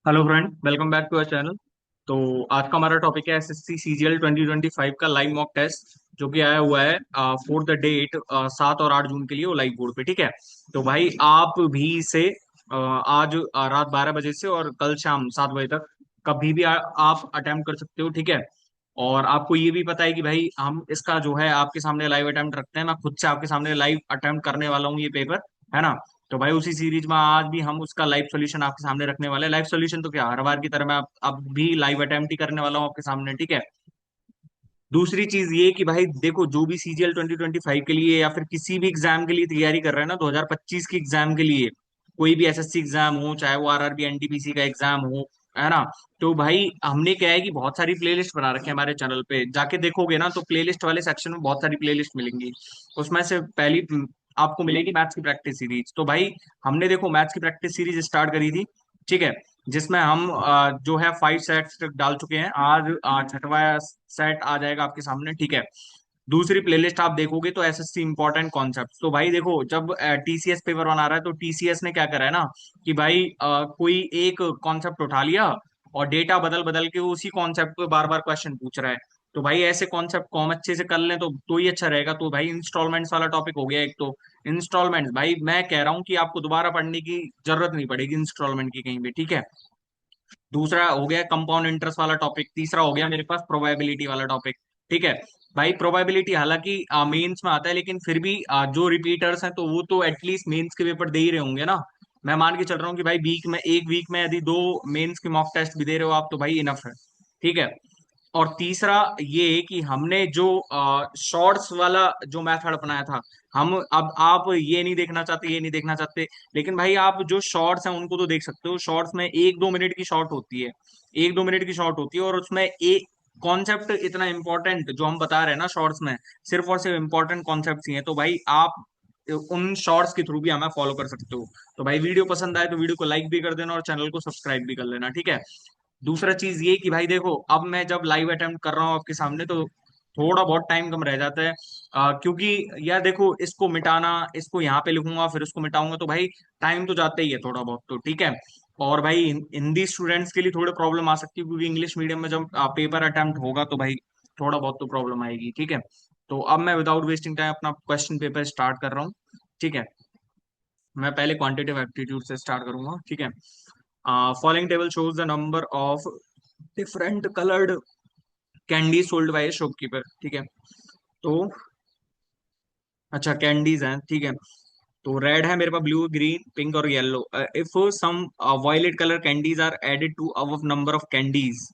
Hello friend, welcome back to our channel. तो आज का हमारा टॉपिक है एसएससी सीजीएल 2025 का लाइव मॉक टेस्ट जो कि आया हुआ है फॉर द डेट 7 और 8 जून के लिए वो लाइव बोर्ड पे। ठीक है। तो भाई आप भी इसे आज रात 12 बजे से और कल शाम 7 बजे तक कभी भी आप अटेम्प्ट कर सकते हो। ठीक है। और आपको ये भी पता है कि भाई हम इसका जो है आपके सामने लाइव अटेम्प्ट रखते हैं। मैं खुद से आपके सामने लाइव अटेम्प्ट करने वाला हूँ ये पेपर, है ना। तो भाई उसी सीरीज में आज भी हम उसका लाइव सॉल्यूशन आपके सामने रखने वाले हैं। लाइव सॉल्यूशन तो क्या, हर बार की तरह मैं अब भी लाइव अटेम्प्ट ही करने वाला हूँ आपके सामने। ठीक है। दूसरी चीज ये कि भाई देखो, जो भी सीजीएल 2025 के लिए या फिर किसी भी एग्जाम के लिए तैयारी कर रहे हैं ना, 2025 के एग्जाम के लिए, कोई भी एसएससी एग्जाम हो, चाहे वो आरआरबी एनटीपीसी का एग्जाम हो, है ना। तो भाई हमने क्या है कि बहुत सारी प्लेलिस्ट बना रखे हैं हमारे चैनल पे। जाके देखोगे ना तो प्लेलिस्ट वाले सेक्शन में बहुत सारी प्लेलिस्ट मिलेंगी। उसमें से पहली आपको मिलेगी मैथ्स की प्रैक्टिस सीरीज। तो भाई हमने देखो मैथ्स की प्रैक्टिस सीरीज स्टार्ट करी थी। ठीक है। जिसमें हम जो है 5 सेट्स डाल चुके हैं। आज छठवा सेट आ जाएगा आपके सामने। ठीक है। दूसरी प्लेलिस्ट आप देखोगे तो एसएससी इंपॉर्टेंट कॉन्सेप्ट। तो भाई देखो, जब टीसीएस पेपर वन आ रहा है तो टीसीएस ने क्या करा है ना कि भाई कोई एक कॉन्सेप्ट उठा लिया और डेटा बदल बदल के उसी कॉन्सेप्ट पे बार बार क्वेश्चन पूछ रहा है। तो भाई ऐसे कॉन्सेप्ट को हम अच्छे से कर लें तो ही अच्छा रहेगा। तो भाई इंस्टॉलमेंट्स वाला टॉपिक हो गया एक तो। इंस्टॉलमेंट्स भाई मैं कह रहा हूँ कि आपको दोबारा पढ़ने की जरूरत नहीं पड़ेगी इंस्टॉलमेंट की कहीं भी। ठीक है। दूसरा हो गया कंपाउंड इंटरेस्ट वाला टॉपिक। तीसरा हो गया मेरे पास प्रोबेबिलिटी वाला टॉपिक। ठीक है। भाई प्रोबेबिलिटी हालांकि मेंस में आता है, लेकिन फिर भी जो रिपीटर्स हैं तो वो तो एटलीस्ट मेंस के पेपर दे ही रहे होंगे ना। मैं मान के चल रहा हूँ कि भाई वीक में, एक वीक में यदि 2 मेंस के मॉक टेस्ट भी दे रहे हो आप तो भाई इनफ है। ठीक है। और तीसरा ये कि हमने जो शॉर्ट्स वाला जो मेथड अपनाया था, हम अब आप ये नहीं देखना चाहते, ये नहीं देखना चाहते, लेकिन भाई आप जो शॉर्ट्स हैं उनको तो देख सकते हो। शॉर्ट्स में 1-2 मिनट की शॉर्ट होती है। 1-2 मिनट की शॉर्ट होती है और उसमें एक कॉन्सेप्ट इतना इंपॉर्टेंट जो हम बता रहे हैं ना शॉर्ट्स में, सिर्फ और सिर्फ इंपॉर्टेंट कॉन्सेप्ट ही हैं। तो भाई आप उन शॉर्ट्स के थ्रू भी हमें फॉलो कर सकते हो। तो भाई वीडियो पसंद आए तो वीडियो को लाइक भी कर देना और चैनल को सब्सक्राइब भी कर लेना। ठीक है। दूसरा चीज ये कि भाई देखो, अब मैं जब लाइव अटेम्प्ट कर रहा हूँ आपके सामने तो थोड़ा बहुत टाइम कम रह जाता है। क्योंकि यार देखो, इसको मिटाना, इसको यहाँ पे लिखूंगा फिर उसको मिटाऊंगा तो भाई टाइम तो जाता ही है थोड़ा बहुत तो। ठीक है। और भाई हिंदी स्टूडेंट्स के लिए थोड़ी प्रॉब्लम आ सकती है क्योंकि इंग्लिश मीडियम में जब पेपर अटेम्प्ट होगा तो भाई थोड़ा बहुत तो प्रॉब्लम आएगी। ठीक है। तो अब मैं विदाउट वेस्टिंग टाइम अपना क्वेश्चन पेपर स्टार्ट कर रहा हूँ। ठीक है। मैं पहले क्वांटिटेटिव एप्टीट्यूड से स्टार्ट करूंगा। ठीक है। Following table shows the number of different coloured candy sold by shopkeeper. ठीक है। तो अच्छा, कैंडीज हैं। ठीक है। तो रेड है मेरे पास, ब्लू, ग्रीन, पिंक और yellow. If some violet colour candies are added to our number of candies.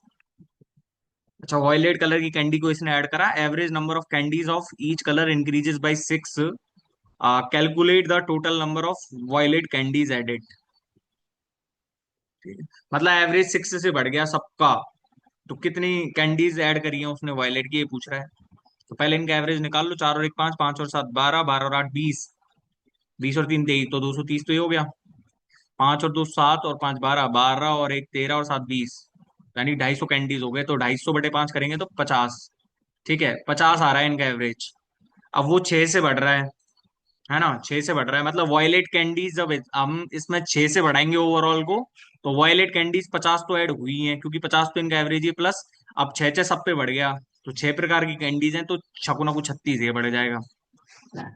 अच्छा, वायलेट कलर की कैंडी को इसने ऐड करा। Average number of candies of each colour increases by 6। Calculate the total number of violet candies added. मतलब average 6 से बढ़ गया सबका। तो कितनी कैंडीज ऐड करी है उसने वायलेट की, ये पूछ रहा है। तो पहले इनका एवरेज निकाल लो। 4 और 1 5, 5 और 7 12, 12 और 8 20, 20 और 3 23, तो 230 तो ये हो गया। 5 और 2 7 और 5 12, 12 और 1 13 और 7 20, यानी 250 कैंडीज हो गए। तो 250/5 करेंगे तो 50। ठीक है, 50 आ रहा है इनका एवरेज। अब वो 6 से बढ़ रहा है ना। 6 से बढ़ रहा है मतलब वॉयलेट कैंडीज जब हम इसमें 6 से बढ़ाएंगे ओवरऑल को, तो वॉयलेट कैंडीज 50 तो ऐड हुई हैं क्योंकि 50 तो इनका एवरेज ही प्लस। अब 6 6 सब पे बढ़ गया। तो 6 प्रकार की कैंडीज हैं तो छकुना को 36 ये बढ़ जाएगा।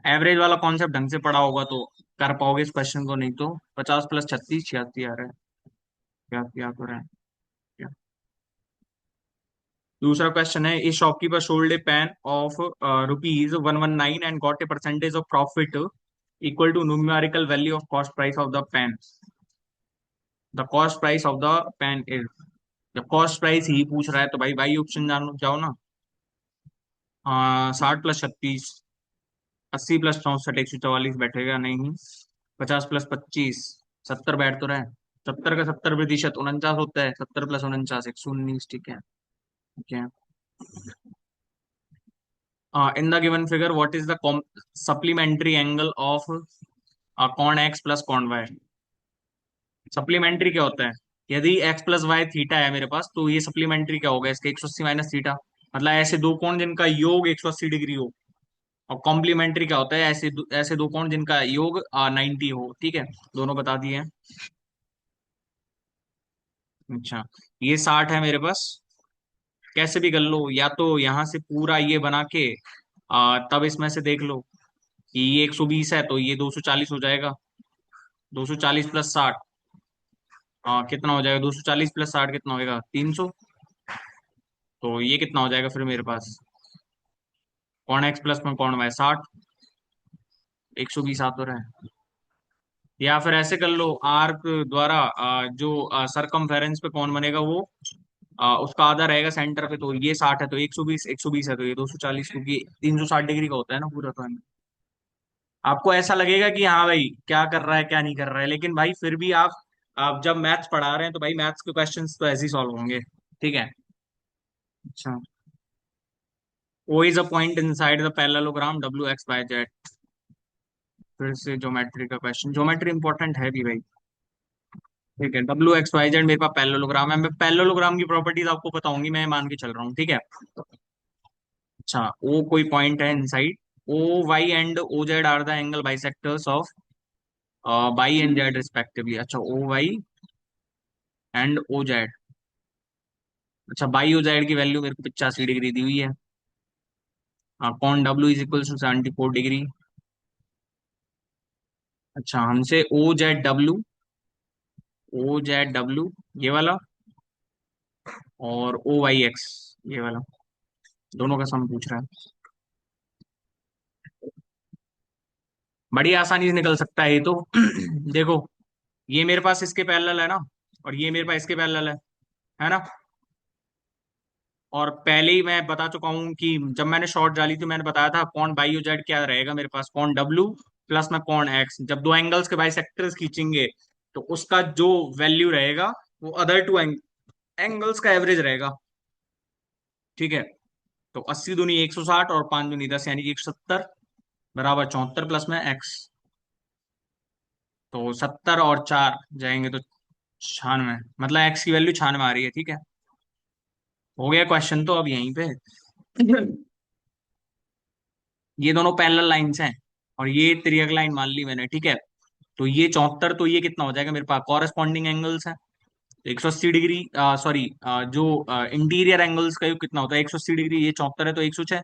एवरेज वाला कॉन्सेप्ट ढंग से पढ़ा होगा तो कर पाओगे इस क्वेश्चन को, नहीं तो 50 + 36 86 आ रहा है। क्या क्या हो रहा है क्या। दूसरा क्वेश्चन है, इस shopkeeper sold a pen of ₹119 and got a percentage of profit equal to numerical value of cost price of the pen. The cost price of the pen is. जब कॉस्ट प्राइस ही पूछ रहा है तो भाई भाई ऑप्शन जानो जाओ ना। 60 + 36, 80 + 64, 144 बैठेगा नहीं। 50 + 25, 70 बैठ तो रहा है। 70 का 70% 49 होता है। 70 + 49 119। ठीक है। ठीक है। In the given figure what is the supplementary angle of con X plus con Y. Supplementary क्या होता है? यदि एक्स प्लस वाई थीटा है मेरे पास तो ये सप्लीमेंट्री क्या होगा इसका, 180 - थीटा। मतलब ऐसे दो कोण जिनका योग 180 डिग्री हो। और कॉम्प्लीमेंट्री क्या होता है? ऐसे दो कोण जिनका योग 90 हो। ठीक है। दोनों बता दिए हैं। अच्छा, ये 60 है मेरे पास। कैसे भी कर लो, या तो यहाँ से पूरा ये बना के तब इसमें से देख लो कि ये 120 है तो ये 240 हो जाएगा। 240 + 60 कितना हो जाएगा? 240 + 60 कितना होएगा? 300। तो ये कितना हो जाएगा फिर मेरे पास? कौन एक्स प्लस में कौन वाई 60। 120 आ तो रहा है। या फिर ऐसे कर लो, आर्क द्वारा जो सरकमफेरेंस पे कौन बनेगा वो उसका आधा रहेगा सेंटर पे, तो ये 60 है तो 120, 120 है तो ये 240, क्योंकि 360 डिग्री का होता है ना पूरा। तो आपको ऐसा लगेगा कि हाँ भाई क्या कर रहा है क्या नहीं कर रहा है, लेकिन भाई फिर भी आप जब मैथ्स पढ़ा रहे हैं तो भाई मैथ्स के क्वेश्चंस तो ऐसे ही सॉल्व होंगे। ठीक है। अच्छा, O is a point inside the parallelogram W X Y Z. फिर से ज्योमेट्री का क्वेश्चन, ज्योमेट्री इंपॉर्टेंट है भी भाई। ठीक है, डब्ल्यू एक्स वाई जेड मेरे पास पैरेललोग्राम है, मैं पैरेललोग्राम की प्रॉपर्टीज आपको बताऊंगी, मैं मान के चल रहा हूँ। ठीक है। अच्छा, ओ कोई पॉइंट है inside, O Y and O Z are the angle bisectors of by and Z respectively. अच्छा, O Y and O Z. अच्छा, बाई ओ जेड की वैल्यू मेरे को 85 डिग्री दी हुई है। कौन W is equal to 74 degree. अच्छा, हमसे ओ जेड डब्ल्यू ये वाला, और ओ वाई एक्स ये वाला, दोनों का सम पूछ रहा है। बड़ी आसानी से निकल सकता है ये तो। देखो, ये मेरे पास इसके पैरेलल है ना, और ये मेरे पास इसके पैरेलल है ना। और पहले ही मैं बता चुका हूं कि जब मैंने शॉर्ट डाली थी मैंने बताया था कौन बाई जेड क्या रहेगा मेरे पास, कौन डब्ल्यू प्लस में कौन एक्स। जब दो एंगल्स के बाइसेक्टर्स खींचेंगे तो उसका जो वैल्यू रहेगा वो अदर टू एंगल्स का एवरेज रहेगा। ठीक है। तो 80 दूनी 160 और 5 दूनी 10 यानी कि 170 बराबर 74 प्लस में एक्स। तो 70 और 4 जाएंगे तो 96, मतलब एक्स की वैल्यू 96 आ रही है। ठीक है, हो गया क्वेश्चन तो अब यहीं पे। ये दोनों पैरेलल लाइंस हैं और ये तिर्यक लाइन मान ली मैंने। ठीक है, तो ये 74, तो ये कितना हो जाएगा मेरे पास? कॉरेस्पॉन्डिंग एंगल्स है 180 डिग्री, सॉरी, जो इंटीरियर एंगल्स का योग कितना होता है 180 डिग्री, ये 74 है तो 106।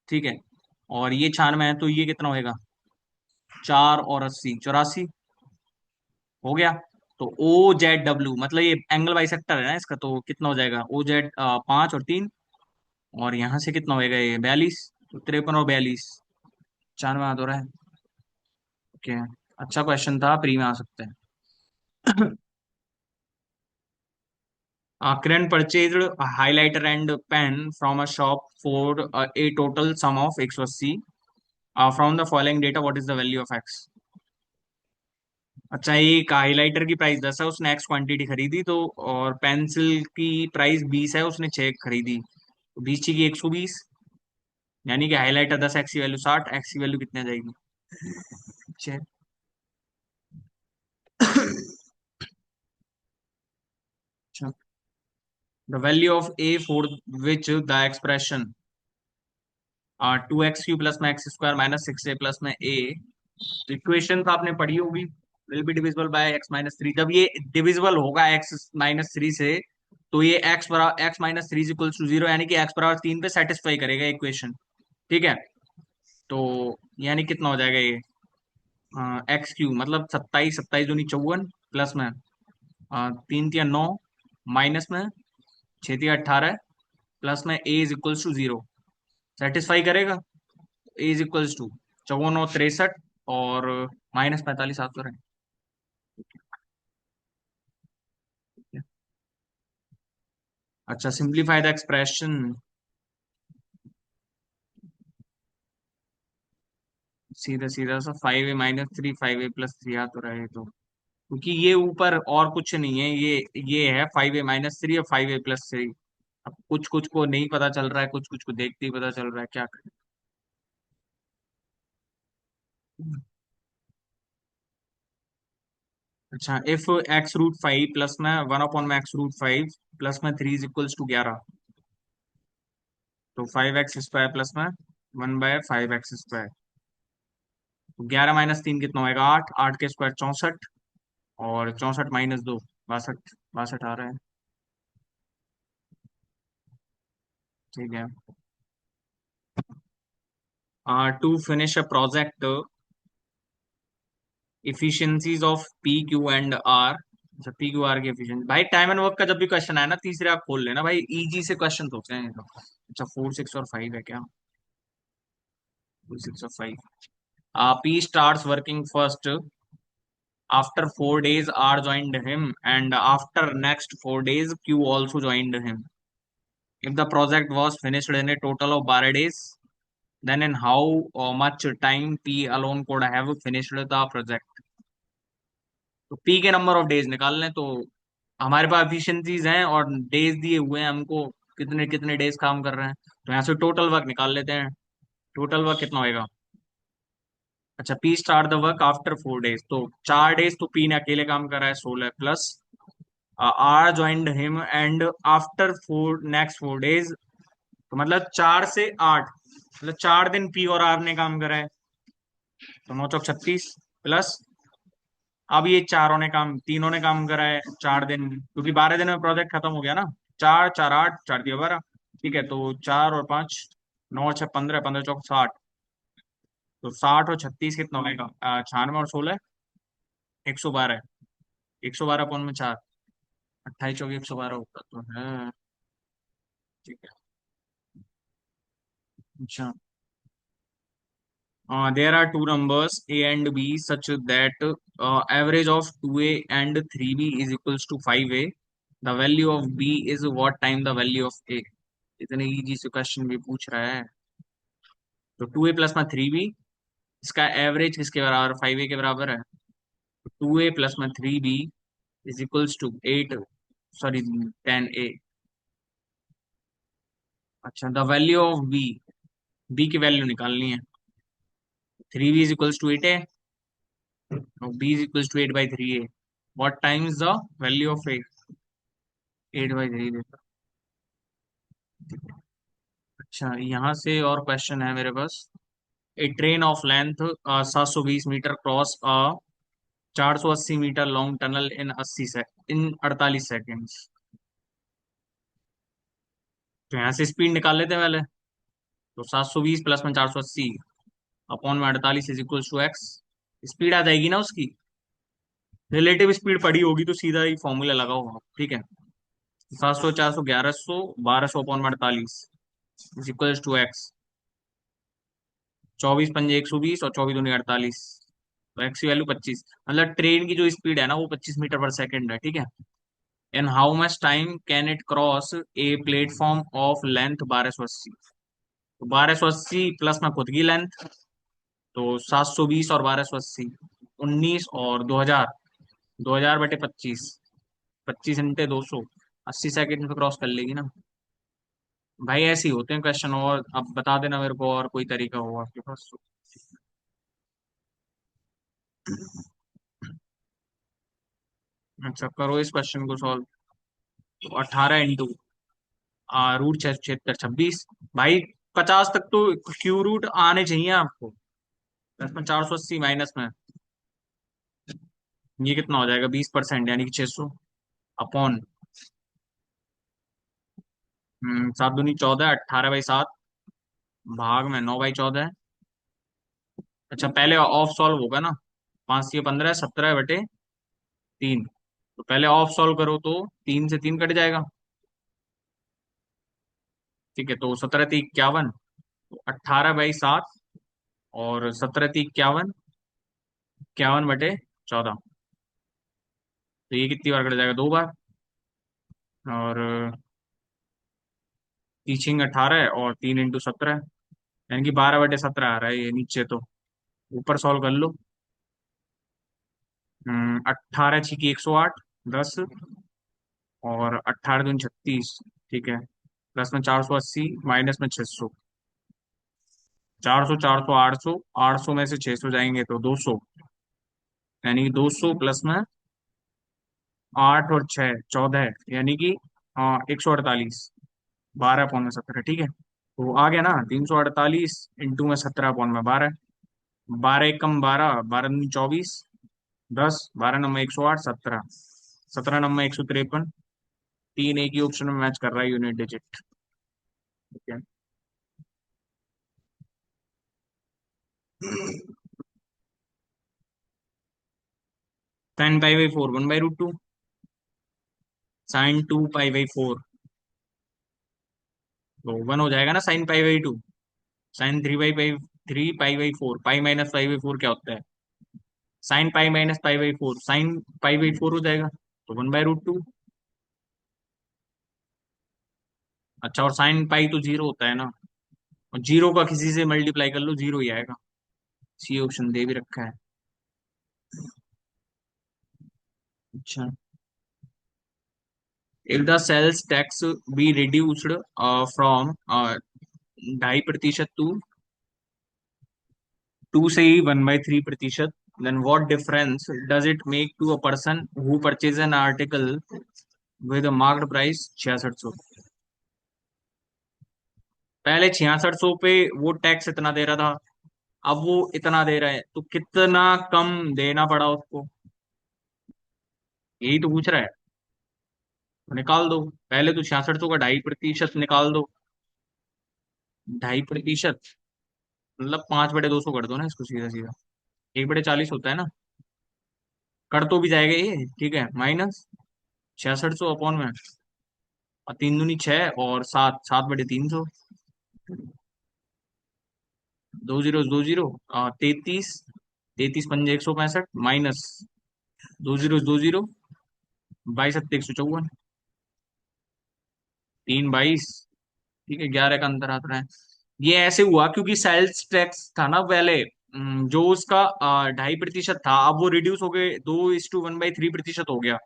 ठीक है, और ये 96 है तो ये कितना होएगा? 4 और 80 84 हो गया। तो ओ जेड डब्ल्यू मतलब ये एंगल बाइसेक्टर है ना इसका, तो कितना हो जाएगा? ओ जेड 5 और 3, और यहाँ से कितना होएगा? ये 42, तो 53 और 42 96 आ तो रहा है। ओके, अच्छा क्वेश्चन था, प्री में आ सकते हैं। Kiran purchased a highlighter and pen from a shop for a total sum of 180. From the following data, what is the value of x? अच्छा, एक हाइलाइटर की प्राइस 10 है, उसने एक्स क्वांटिटी खरीदी तो, और पेंसिल की प्राइस 20 है, उसने 6 खरीदी, तो 20 की 120, यानी कि हाइलाइटर 10, एक्स की वैल्यू 60, एक्स की वैल्यू कितने आ जाएगी? 6। The value of a for which the expression 2x³ plus में X square minus 6a plus में ए। इक्वेशन तो आपने पढ़ी होगी, will be divisible by x-3। जब ये डिविजिबल होगा x-3 से, तो ये x-3 इक्वल्स टू 0, यानी कि x=3 पे सेटिस्फाई करेगा इक्वेशन। ठीक है, तो यानी कितना हो जाएगा ये? x³ मतलब 27, 27 दूनी 54 प्लस में 3 3 9 माइनस में 6 3 18 प्लस में a is equals to 0, satisfy करेगा। ए इज इक्वल्स टू 54 और 63 और -45 आ तो रहे हैं। अच्छा, सिंप्लीफाई द एक्सप्रेशन। सीधा सीधा सा 5a-3 5a+3 आ तो रहे तो, क्योंकि ये ऊपर और कुछ नहीं है, ये है 5a-3 और 5a+3। अब कुछ कुछ को नहीं पता चल रहा है, कुछ कुछ को देखते ही पता चल रहा है, क्या करें। अच्छा, इफ x√5 प्लस में 1/x√5 प्लस में 3 इज इक्वल्स टू 11, तो 5x² प्लस में 1/5x², तो 11 - 3 कितना होगा? 8, 8 के स्क्वायर 64, और 64 - 2 62 62 आ रहा है। ठीक है। To finish a project, efficiencies of P Q and R. अच्छा, पी क्यू आर की एफिशिएंसी। भाई टाइम एंड वर्क का जब भी क्वेश्चन आए ना, तीसरे आप खोल लेना भाई, इजी से क्वेश्चन होते हैं ये तो। अच्छा, 4 6 और 5 है क्या? 4 6 और 5। P starts working first after 4 days R joined him, and after next 4 days Q also joined him. If the project was finished in a total of 12 days, then in how much time P alone could have finished the project? तो P के number of days निकालने, तो हमारे पास efficiencies हैं और days दिए हुए हैं हमको, कितने कितने डेज काम कर रहे हैं। तो यहाँ से टोटल वर्क निकाल लेते हैं। टोटल वर्क कितना होएगा? अच्छा, P start the work after 4 days, तो 4 डेज तो पी ने अकेले काम करा है, 16 plus R joined him and after 4 next 4 days, तो मतलब 4 से 8, मतलब 4 दिन पी और आर ने काम करा है। तो 9 चौक 36 प्लस, अब ये चारों ने काम, तीनों ने काम करा है 4 दिन, क्योंकि 12 दिन में प्रोजेक्ट खत्म हो गया ना। 4 4 8, 4 दिया 12। ठीक है, तो 4 और 5, 9 6 15, 15 चौक 60। तो 60 और 36 कितना होगा? 96 और 16, 112। 112 पौन में 4, 28 चौक 112 होगा तो है। ठीक है। अच्छा, there are two numbers a and b such that average of 2a and 3b is equals to 5a. The value of b is what time the value of a? इतने इजी से क्वेश्चन भी पूछ रहा है। तो 2a plus में 3b, इसका average किसके बराबर? 5a के बराबर है। 2a प्लस में 3b is equals to 8, sorry 10a। अच्छा, the value of b, b की वैल्यू निकालनी है। 3b is equals to 8a, b is equals to 8/3a। What time is the value of a? 8/3 देता। अच्छा, यहाँ से और क्वेश्चन है मेरे पास। A train of length 720 metre cross 480 metre long tunnel in 48 seconds. तो यहाँ से स्पीड निकाल लेते हैं पहले। तो 720 प्लस में 480 अपॉन में 48 is equal to X. Speed आ जाएगी ना उसकी, रिलेटिव स्पीड पड़ी होगी तो सीधा ही फॉर्मूला लगाओ। ठीक है, 700 400 1100 1200 अपॉन में 48 इज इक्वल टू एक्स। 24 पंजे 120 और 24 दूनी 48, तो एक्स की वैल्यू 25। मतलब ट्रेन की जो स्पीड है ना वो 25 मीटर पर सेकेंड है। ठीक है। In how much time can it cross a platform of length 1280? तो 1280 प्लस में खुद की लेंथ, तो 720 और 1280, 19 और 2000, 2000/25, 25 × 200, 80 सेकेंड में क्रॉस कर लेगी ना। भाई ऐसे ही होते हैं क्वेश्चन, और अब बता देना मेरे को और कोई तरीका हो आपके पास तो। अच्छा, करो इस क्वेश्चन को सॉल्व। तो 18 × √76 भाई, 50 तक तो क्यू रूट आने चाहिए आपको। प्लस में 480 माइनस में, ये कितना हो जाएगा? 20% यानी कि 600 अपॉन 7 दूनी 14, 18/7 भाग में 9/14। अच्छा, पहले ऑफ सॉल्व होगा ना। 5 × 15 17/3। तो पहले ऑफ सॉल्व करो तो 3 से 3 कट जाएगा। ठीक है, तो 17×3 = 51, तो 18/7 और 17×3 = 51, 51/14। तो ये कितनी बार कट जाएगा? 2 बार। और टीचिंग 18 है और 3 × 17, यानी कि 12/17 आ रहा है ये नीचे तो। ऊपर सॉल्व कर लो। 18 × 6 = 108, 10, और 18 दूनी 36। ठीक है, प्लस में 480 माइनस में 600। 400 400 800, 800 में से 600 जाएंगे तो 200, यानी कि 200 प्लस में 8 और 6 14, यानी कि 148, 12/17। ठीक है, तो आ गया ना 348 में 17/12। 12 × 1 = 12, 12 दूनी 24, 10, 12 × 9 = 108, 17। 17 नंबर 153। तीन एक ही ऑप्शन में मैच कर रहा है यूनिट डिजिट। ठीक है। Sine pi by four 1/√2। Sine 2 pi by 4 तो 1 हो जाएगा ना sine pi by 2। Sine 3 pi by 4 pi minus pi by four क्या होता है? Sine pi minus pi by 4 sine pi by 4 हो जाएगा, तो 1/√2। अच्छा, और साइन पाई तो जीरो होता है ना, और जीरो का किसी से मल्टीप्लाई कर लो जीरो ही आएगा। सी ऑप्शन दे भी रखा है। अच्छा, if the sales tax be reduced from 2.5% to two से ही 1/3%, then what difference does it make to a person who purchases an article with a marked price 6600? पहले 6600 पे वो टैक्स इतना दे रहा था, अब वो इतना दे रहा है, तो कितना कम देना पड़ा उसको, यही तो पूछ रहा है। तो निकाल दो। पहले तो 6600 का 2.5% निकाल दो। 2.5% मतलब 5/200 कर दो ना इसको, सीधा सीधा 1/40 होता है ना। कर तो भी जाएगा ये, ठीक है, माइनस 6600 अपॉन में, और तीन दूनी छह, और सात, 7/300। दो जीरो दो जीरो, 33। 33 पंजे 165, माइनस दो जीरो, 22 7 154, 3 22। ठीक है, 11 का अंतर आता है। ये ऐसे हुआ क्योंकि सेल्स टैक्स था ना पहले, जो उसका 2.5% था, अब वो रिड्यूस हो गए 2:1/3% हो गया।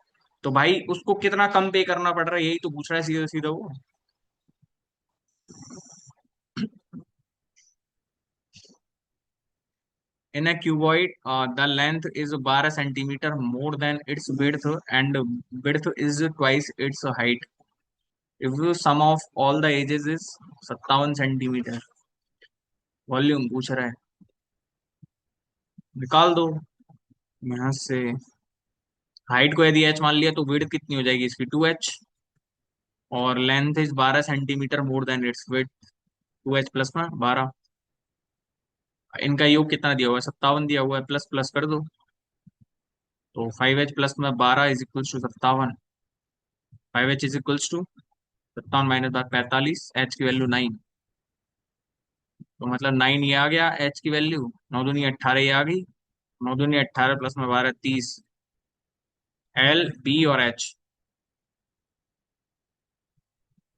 तो भाई उसको कितना कम पे करना पड़ रहा है, यही तो पूछ रहा है सीधा सीधा वो। In a cuboid, the length is 12 centimeter more than its width, and width is twice its height. If the sum of all the edges is 57 centimetre, volume पूछ रहा है, निकाल दो यहाँ से। हाइट को यदि h मान लिया तो विड्थ कितनी हो जाएगी इसकी, 2h, और length is 12 centimetre more than it's width, 2h plus में 12। इनका योग कितना दिया हुआ है, 57 दिया हुआ है, प्लस प्लस कर दो। तो 5h प्लस में 12 is equals to 57। 5h is equals to 57 - 45, H की वैल्यू 9। तो मतलब 9 ये आ गया एच की वैल्यू, 9 दूनी 18 ये आ गई। 9 दूनी 18 प्लस में 12 30। एल बी और एच,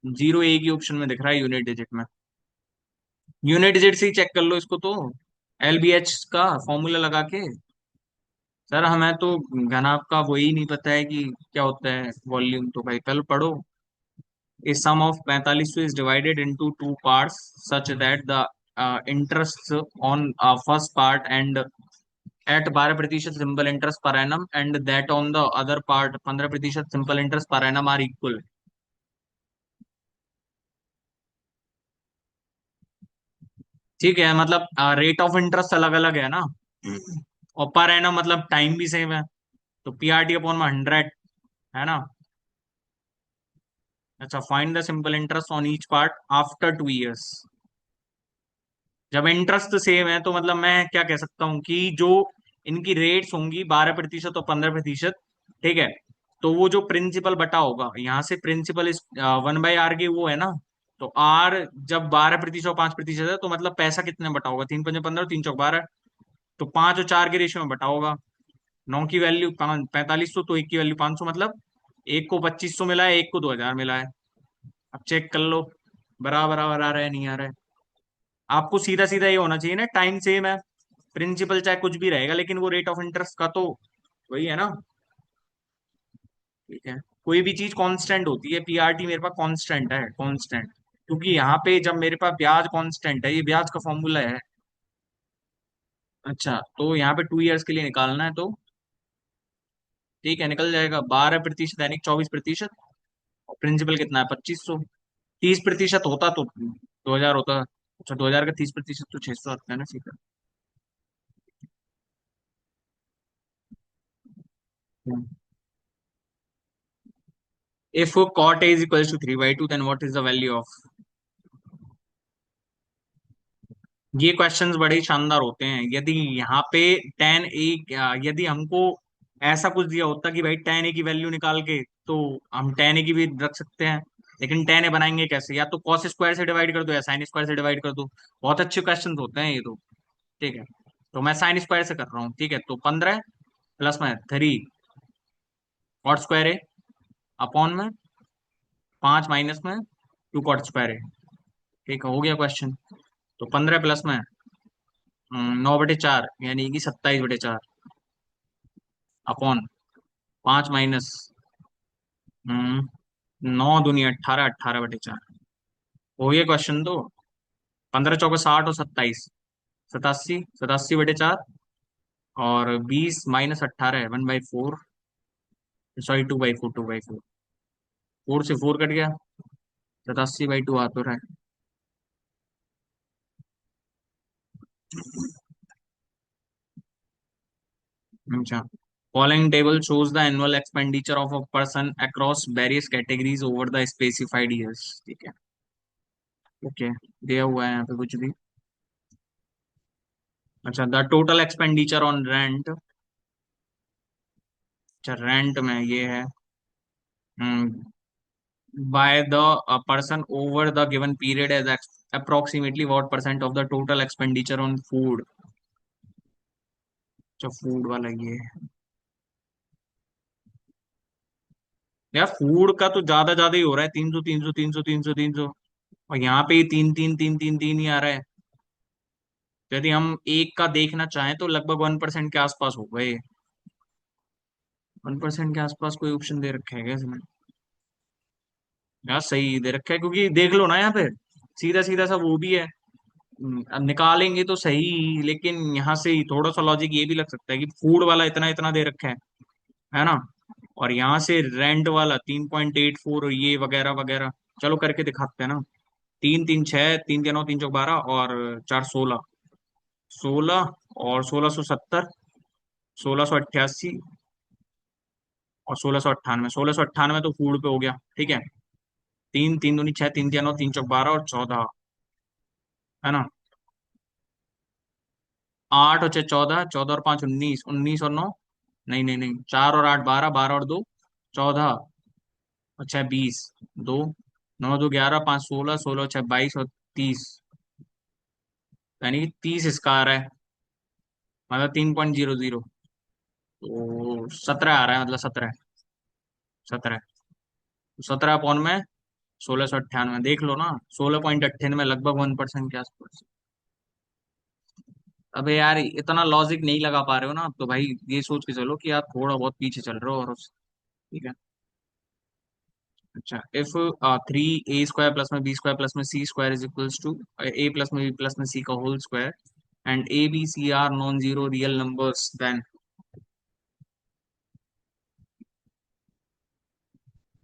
जीरो एक ही ऑप्शन में दिख रहा है यूनिट डिजिट में। यूनिट डिजिट से ही चेक कर लो इसको तो, एल बी एच का फॉर्मूला लगा के। सर हमें तो घनाभ का वही नहीं पता है कि क्या होता है वॉल्यूम, तो भाई पहले पढ़ो। A sum of 45 is divided into two parts such that the interest on first part and at 12% simple interest per annum and that on the other part 15% simple interest per annum are equal। ठीक है, मतलब rate of interest अलग अलग है ना, और per annum मतलब time भी सेम है, तो पीआरटी अपॉन में 100 है ना। अच्छा, find the simple interest on each part after 2 years. जब इंटरेस्ट सेम है तो मतलब मैं क्या कह सकता हूँ कि जो इनकी रेट्स होंगी 12% और 15%, ठीक है, तो वो जो प्रिंसिपल बटा होगा यहाँ से, प्रिंसिपल इस 1/r के वो है ना, तो आर जब 12% और 5% है तो मतलब पैसा कितने बटा होगा, 3 × 5 = 15, 3 × 4 = 12, तो 5 और 4 के रेशियो में बटा होगा। 9 की वैल्यू 4500, तो एक की वैल्यू 500, मतलब एक को 2500 मिला है, एक को 2000 मिला है। अब चेक कर लो बराबर बराबर आ रहा है नहीं आ रहा है। आपको सीधा सीधा ये होना चाहिए ना, टाइम सेम है, प्रिंसिपल चाहे कुछ भी रहेगा, लेकिन वो रेट ऑफ इंटरेस्ट का तो वही है ना। ठीक है, कोई भी चीज कांस्टेंट होती है, पीआरटी मेरे पास कांस्टेंट है, कांस्टेंट, क्योंकि यहाँ पे जब मेरे पास ब्याज कांस्टेंट है, ये ब्याज का फॉर्मूला है। अच्छा, तो यहाँ पे 2 इयर्स के लिए निकालना है तो ठीक है, निकल जाएगा 12% यानी 24%, और प्रिंसिपल कितना है 2500। 30% होता तो 2000 होता। अच्छा, 2000 का 30% तो 600 आता है ना सीधा। If cot a is equals to 3/2, then what is the value of? ये क्वेश्चंस बड़े ही शानदार होते हैं। यदि यहाँ पे tan a, यदि हमको ऐसा कुछ दिया होता कि भाई tan a की वैल्यू निकाल के, तो हम tan a की भी रख सकते हैं। लेकिन tan a बनाएंगे कैसे? या तो cos स्क्वायर से डिवाइड कर दो या sin स्क्वायर से डिवाइड कर दो। बहुत अच्छे क्वेश्चंस होते हैं ये तो। ठीक है, तो मैं साइन स्क्वायर से कर रहा हूँ। ठीक है, तो 15 प्लस में 3 कॉट स्क्वायर है अपॉन में 5 माइनस में 2 कॉट स्क्वायर है। ठीक है, हो गया क्वेश्चन। तो 15 प्लस में 9/4 यानी कि 27/4 अपॉन 5 माइनस 9 दूनी 18, 18/4। हो गया क्वेश्चन। तो 15 × 4 = 60 और 27, 87, 87/4 और 20 माइनस 18 1/4, सॉरी 2/4, 2/4, 4 से 4 कट गया, 87/2 आ तो रहा है। अच्छा, following table shows the annual expenditure of a person across various categories over the specified years। ठीक है, ओके, दिया हुआ है यहाँ पे कुछ भी। अच्छा, the total expenditure on rent. अच्छा, रेंट में ये है, by the person over the given period as approximately what percent of the total expenditure on food। अच्छा, फूड वाला ये है। यार फूड का तो ज्यादा ज्यादा ही हो रहा है, 300, 300, 300, 300, 300, और यहाँ पे 3 3 3 3 3 ही आ रहा है। तो यदि हम एक का देखना चाहें तो लगभग 1% के आसपास हो गए। 1% के आसपास कोई ऑप्शन दे रखा है क्या इसमें? यार सही दे रखा है, क्योंकि देख लो ना यहाँ पे सीधा सीधा सा वो भी है। अब निकालेंगे तो सही, लेकिन यहाँ से ही थोड़ा सा लॉजिक ये भी लग सकता है कि फूड वाला इतना इतना दे रखा है ना, और यहाँ से रेंट वाला 3.84 ये वगैरह वगैरह। चलो करके दिखाते हैं ना। 3 3 6, 3 3 9, 3 4 12 और 4 16, 16 और 1670, 1688 और 1698। 1698 तो फूड पे हो गया। ठीक है, 3 3 दूनी 6, 3 3 9, 3 4 12 और 14, है ना। 8 और 6 14, 14 और 5 19, 19 और 9, नहीं नहीं नहीं, 4 और 8 12, 12 और 2 14 और 6 20, 2 9 2 11, 5 16, 16 और 6 22 और 30, यानी कि 30 इसका आ रहा है, मतलब 3.00। तो 17 आ रहा है, मतलब 17, 17, 17 अपॉन में 1698, देख लो ना, 16.98, लगभग 1% के आसपास। अबे यार इतना लॉजिक नहीं लगा पा रहे हो ना आप, तो भाई ये सोच के चलो कि आप थोड़ा बहुत पीछे चल रहे हो और ठीक है। अच्छा, इफ 3a² प्लस में b² प्लस में c² is equals to a plus में b प्लस में c का whole square and a b c are non zero real numbers, then.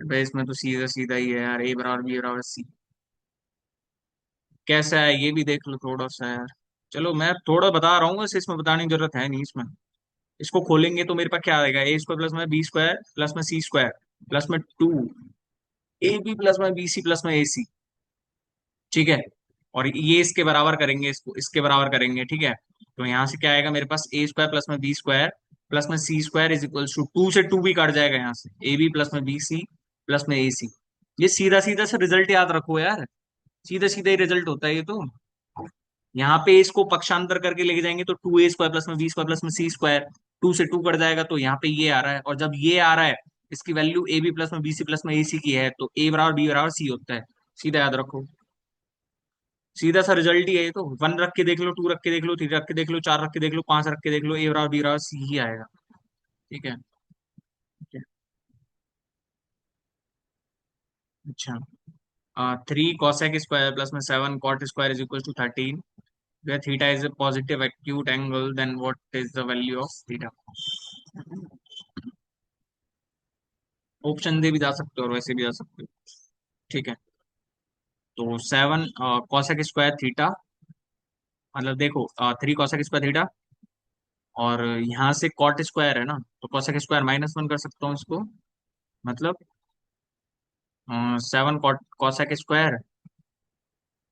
भाई इसमें तो सीधा सीधा ही है यार, a बराबर b बराबर c। कैसा है ये भी देख लो थोड़ा सा यार। चलो मैं थोड़ा बता रहा हूँ, बस इसमें बताने की जरूरत है नहीं इसमें। इसको खोलेंगे तो मेरे पास क्या आएगा, a² प्लस में b² प्लस में c² प्लस में 2 ab प्लस में bc प्लस में ac। ठीक है, और ये इसके बराबर करेंगे, इसको इसके बराबर करेंगे। ठीक है, तो यहाँ से क्या आएगा मेरे पास, a² प्लस में b² प्लस में c² इज इक्वल्स टू 2 से 2 भी कट जाएगा यहाँ से, ab प्लस में bc प्लस में ac। ये सीधा सीधा सा रिजल्ट याद रखो यार, सीधा सीधा ही रिजल्ट होता है ये तो। यहाँ पे इसको पक्षांतर करके लेके जाएंगे तो 2a² प्लस में b² प्लस में c², 2 से 2 कट जाएगा, तो यहाँ पे ये आ रहा है। और जब ये आ रहा है, इसकी वैल्यू ए बी प्लस में बी सी प्लस में ए सी की है, तो a बराबर b बराबर c होता है। सीधा याद रखो, सीधा सा रिजल्ट ही है ये तो। 1 रख के देख लो, 2 रख के देख लो, 3 रख के देख लो, 4 रख के देख लो, 5 रख के देख लो, a बराबर b बराबर c ही आएगा। ठीक है, ठीक है। अच्छा, 3 cosec² प्लस में 7 cot² is equal to 13, where theta is a positive acute angle, then what is the value of theta? Option दे भी जा सकते हो और वैसे भी जा सकते हो। ठीक है, तो 7 cosec² थीटा, मतलब देखो 3 cosec² थीटा, और यहाँ से कॉट स्क्वायर है ना, तो cosec² -1 कर सकता हूँ इसको, मतलब seven cosec square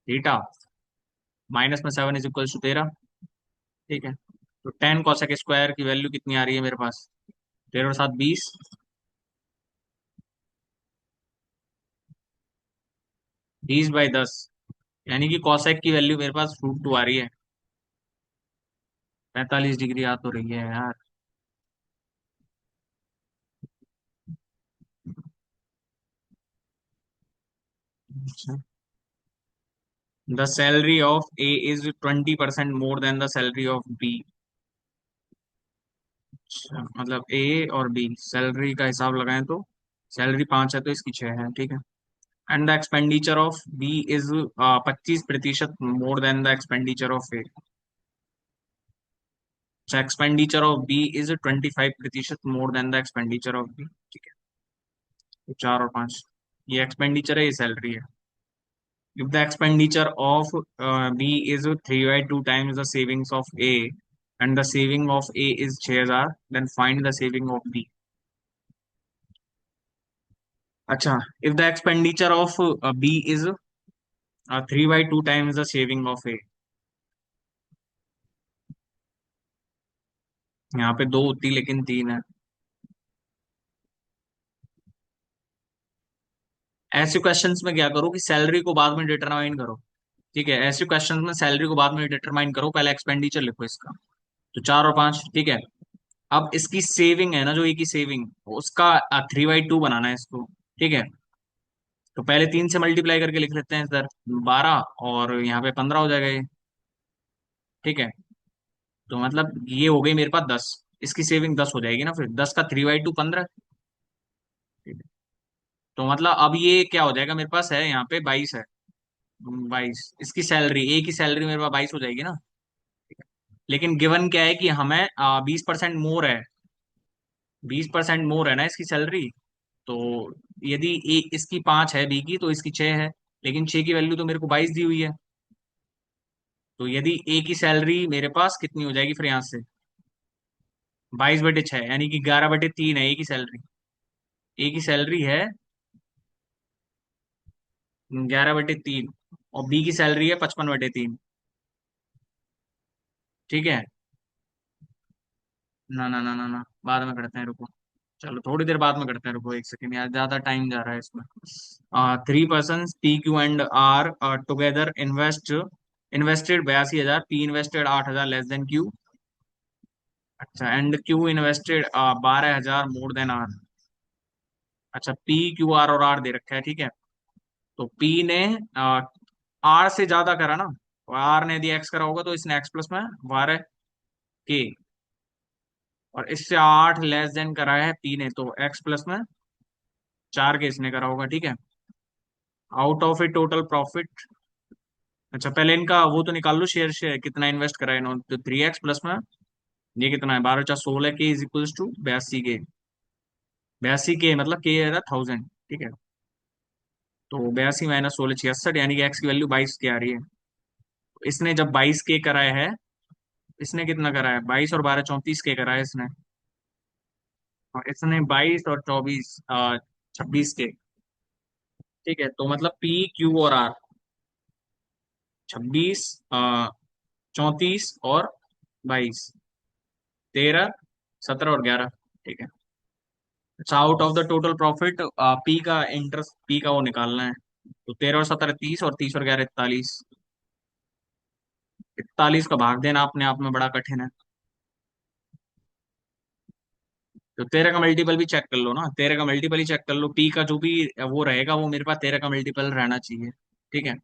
theta minus में 7 इज इक्वल टू 13। ठीक है, तो 10 कॉसेक स्क्वायर की वैल्यू कितनी आ रही है मेरे पास? 13 और 7 20। 20/10, यानी कि कॉसेक की वैल्यू मेरे पास √2 आ रही है। 45 डिग्री आ तो रही है यार। अच्छा, the salary of A is 20% more than the salary of B. अच्छा, मतलब ए और बी सैलरी का हिसाब लगाएं तो सैलरी 5 है तो इसकी 6 है। ठीक है, and the expenditure of B is 25% more than the expenditure of A. अच्छा, expenditure of B is 25% more than the expenditure of B. ठीक है, तो 4 और 5, ये एक्सपेंडिचर है, ये सैलरी है। If the expenditure of B is 3/2 times the savings of A and the saving of A is 6,000, then find the saving of B. अच्छा, if the expenditure of B is 3/2 times the saving of A, यहाँ पे दो होती लेकिन तीन है। ऐसे questions में क्या करो कि सैलरी को बाद में डिटरमाइन करो। ठीक है, ऐसे क्वेश्चंस में सैलरी को बाद में डिटरमाइन करो, पहले एक्सपेंडिचर लिखो इसका। तो 4 और 5, ठीक है। अब इसकी सेविंग है ना, जो ए की सेविंग, उसका 3/2 बनाना है इसको। ठीक है, तो पहले 3 से मल्टीप्लाई करके लिख लेते हैं सर, 12, और यहाँ पे 15 हो जाएगा ये। ठीक है, तो मतलब ये हो गई मेरे पास 10, इसकी सेविंग 10 हो जाएगी ना, फिर 10 का 3/2 15। ठीक है, तो मतलब अब ये क्या हो जाएगा, मेरे पास है यहाँ पे 22 है। 22, इसकी सैलरी, ए की सैलरी मेरे पास 22 हो जाएगी ना। ठीक है, लेकिन गिवन क्या है कि हमें 20% मोर है, 20% मोर है ना इसकी सैलरी। तो यदि ए इसकी 5 है, बी की तो इसकी 6 है, लेकिन 6 की वैल्यू तो मेरे को 22 दी हुई है। तो यदि ए की सैलरी मेरे पास कितनी हो जाएगी फिर यहाँ से, 22/6, यानी कि 11/3 है ए की सैलरी। ए की सैलरी है 11/3, और बी की सैलरी है 55/3। ठीक है, ना ना ना ना ना, बाद में करते हैं, रुको। चलो थोड़ी देर बाद में करते हैं, रुको 1 सेकेंड यार, ज्यादा टाइम जा रहा है इसमें। 3 person P Q and R together invested 82,000, P invested 8,000 less than Q. अच्छा, and Q invested 12,000 more than R. अच्छा, पी क्यू आर और आर दे रखा है। ठीक है, तो पी ने आर से ज्यादा करा ना, और आर ने यदि एक्स करा होगा तो इसने एक्स प्लस में वार के, और इससे 8 लेस देन करा है पी ने, तो एक्स प्लस में 4 के इसने करा होगा। ठीक है, out of A total profit. अच्छा, पहले इनका वो तो निकाल लो, शेयर शेयर कितना इन्वेस्ट करा है इन्होंने, तो 3x प्लस में ये कितना है, 12 4 16 के इज इक्वल्स टू 82 के। 82 के मतलब के है 1000। ठीक है, तो 82 - 16 66, यानी कि एक्स की वैल्यू 22 के आ रही है। इसने जब 22 के कराया है, इसने कितना करा है, 22 और 12 34 के करा है इसने, और इसने 22 और 24 26 के। ठीक है, तो मतलब पी क्यू और आर 26 34 और 22, 13 17 और 11। ठीक है, अच्छा, out of the total profit P का इंटरेस्ट, पी का वो निकालना है। तो 13 और 17 30, और 30 और 11 41। 41 का भाग देना अपने आप में बड़ा कठिन है। तो 13 का मल्टीपल भी चेक कर लो ना, 13 का मल्टीपल ही चेक कर लो, पी का जो भी वो रहेगा वो मेरे पास 13 का मल्टीपल रहना चाहिए। ठीक है,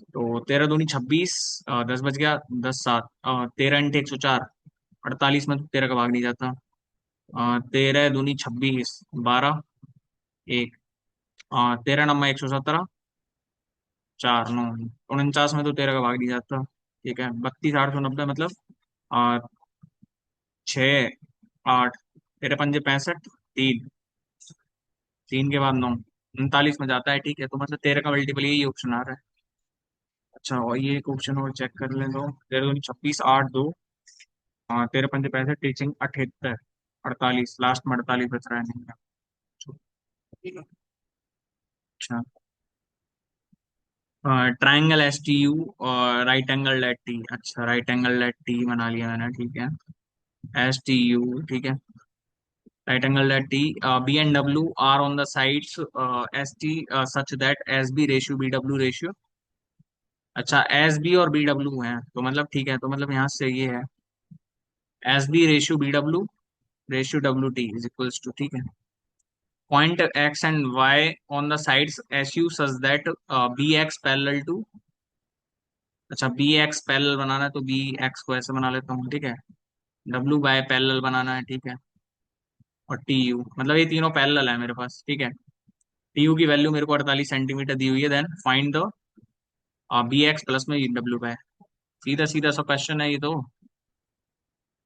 तो 13 दूनी 26, 10 बच गया, 10 7, 13 × 104, 48 में तो 13 का भाग नहीं जाता। 13 दूनी 26, 12 1, 13 × 1 17, 4 9, 49 में तो 13 का भाग नहीं जाता। ठीक है, 32 8 9 90 मतलब 6 8, 13 × 5 = 65, 3, 3 के बाद 9, 39 में जाता है। ठीक है, तो मतलब 13 का मल्टीपल यही ऑप्शन आ रहा है। अच्छा, और ये एक ऑप्शन और चेक कर ले दो, 13 दूनी 26 8 2, 13 × 5 = 65, टीचिंग 78, 48, लास्ट में 48 बच रहा है नहीं। ठीक है, अच्छा, ट्राइंगल एस टी यू और राइट एंगल एट टी। अच्छा, राइट एंगल एट टी बना लिया मैंने, ठीक है। एस टी यू, ठीक है। Right angle at T, B and W are on the sides S T such that S B ratio B W ratio. अच्छा, S B और बी डब्ल्यू है तो मतलब ठीक है, तो मतलब यहाँ से ये है S B ratio B W ratio W T is equals to, ठीक है। Point X and Y on the sides S U such that B X parallel to. अच्छा, बी एक्स पैरेलल बनाना है तो बी एक्स को ऐसे बना लेता हूँ, ठीक है। डब्ल्यू बाय पैरेलल बनाना है, ठीक है। और टी यू, मतलब ये तीनों पैरेलल है मेरे पास, ठीक है। टी यू की वैल्यू मेरे को 48 सेंटीमीटर दी हुई है। Then find the B X plus में डब्ल्यू बाय। सीधा सीधा सा क्वेश्चन है ये तो।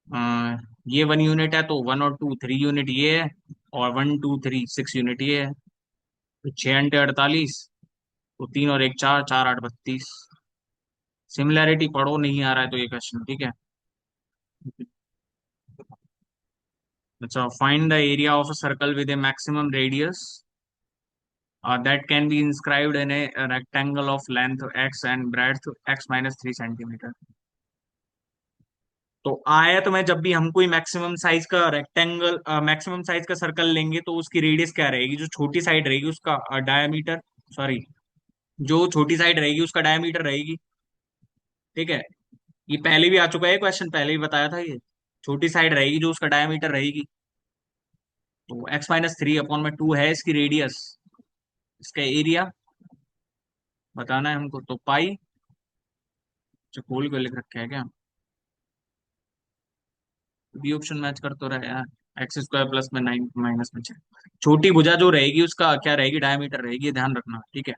अ, ये 1 यूनिट है तो 1 और 2 3 यूनिट ये है, और 1 2 3 6 यूनिट ये है। तो 6 × 48, तो 3 और 1 4, 4 8 32। सिमिलैरिटी पढ़ो, नहीं आ रहा है तो ये क्वेश्चन, ठीक है। अच्छा, find the area of a circle with A maximum radius that can be inscribed in a rectangle of length x and breadth x-3 centimetre. तो आयत में जब भी हम कोई मैक्सिमम साइज का रेक्टेंगल, मैक्सिमम साइज का सर्कल लेंगे तो उसकी रेडियस क्या रहेगी, जो छोटी साइड रहेगी उसका डायमीटर, सॉरी, जो छोटी साइड रहेगी उसका डायमीटर रहेगी, ठीक है। ये पहले भी आ चुका है क्वेश्चन, पहले भी बताया था ये। छोटी साइड रहेगी जो उसका डायमीटर रहेगी, तो x-3/2 है इसकी रेडियस। इसका एरिया बताना है हमको, तो पाई। जो खोल के लिख रखे है क्या, बी ऑप्शन मैच कर तो रहा है यार। x² प्लस में 9 माइनस में 6। छोटी भुजा जो रहेगी उसका क्या रहेगी, डायमीटर रहेगी, ये ध्यान रखना, ठीक है।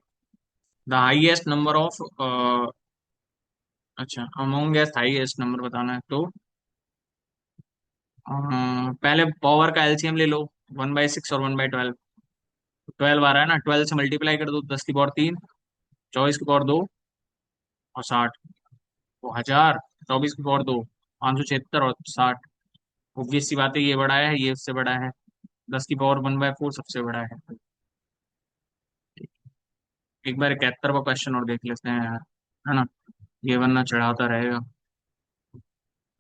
द हाईएस्ट नंबर ऑफ, अच्छा, अमोंगेस्ट हाईएस्ट नंबर बताना है तो पहले पावर का एलसीएम ले लो। 1/6 और 1/12। 12 आ रहा है ना, 12 से मल्टीप्लाई कर दो, 10 की पावर 3, 24 की पावर 2 और 60। तो 1000, 24 की पावर 2, 576 और 60। ऑब्वियस सी बात है, ये बड़ा है, ये उससे बड़ा है। 10 की पावर 1/4 सबसे बड़ा है। एक बार 71 का क्वेश्चन और देख लेते हैं यार, है ना, ये वरना चढ़ाता रहेगा।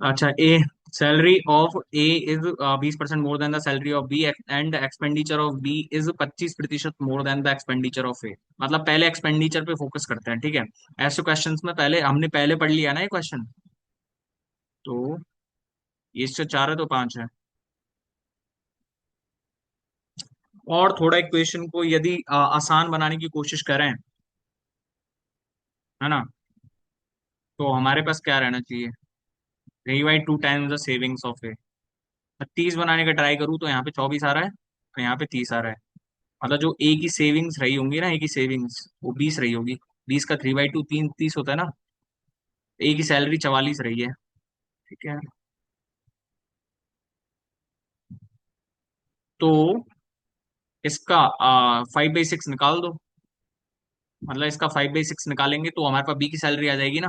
अच्छा, a salary of A is 20% more than the salary of B and expenditure of B is 25% more than the expenditure of A. मतलब पहले एक्सपेंडिचर पे फोकस करते हैं, ठीक है। ऐसे क्वेश्चंस में पहले हमने पहले पढ़ लिया ना ये क्वेश्चन, तो ये इससे 4 है तो 5 है। और थोड़ा इक्वेशन को यदि आसान बनाने की कोशिश करें, है ना, तो हमारे पास क्या रहना चाहिए, 3/2 टाइम्स द सेविंग्स ऑफ ए। 30 बनाने का ट्राई करूँ तो यहाँ पे 24 आ रहा है और यहाँ पे 30 आ रहा है। मतलब जो ए की सेविंग्स रही होंगी ना, ए की सेविंग्स वो 20 रही होगी। 20 का 3/2 30 होता है ना। ए की सैलरी 44 रही है, ठीक है। तो इसका 5/6 निकाल दो। मतलब इसका 5/6 निकालेंगे तो हमारे पास बी की सैलरी आ जाएगी ना।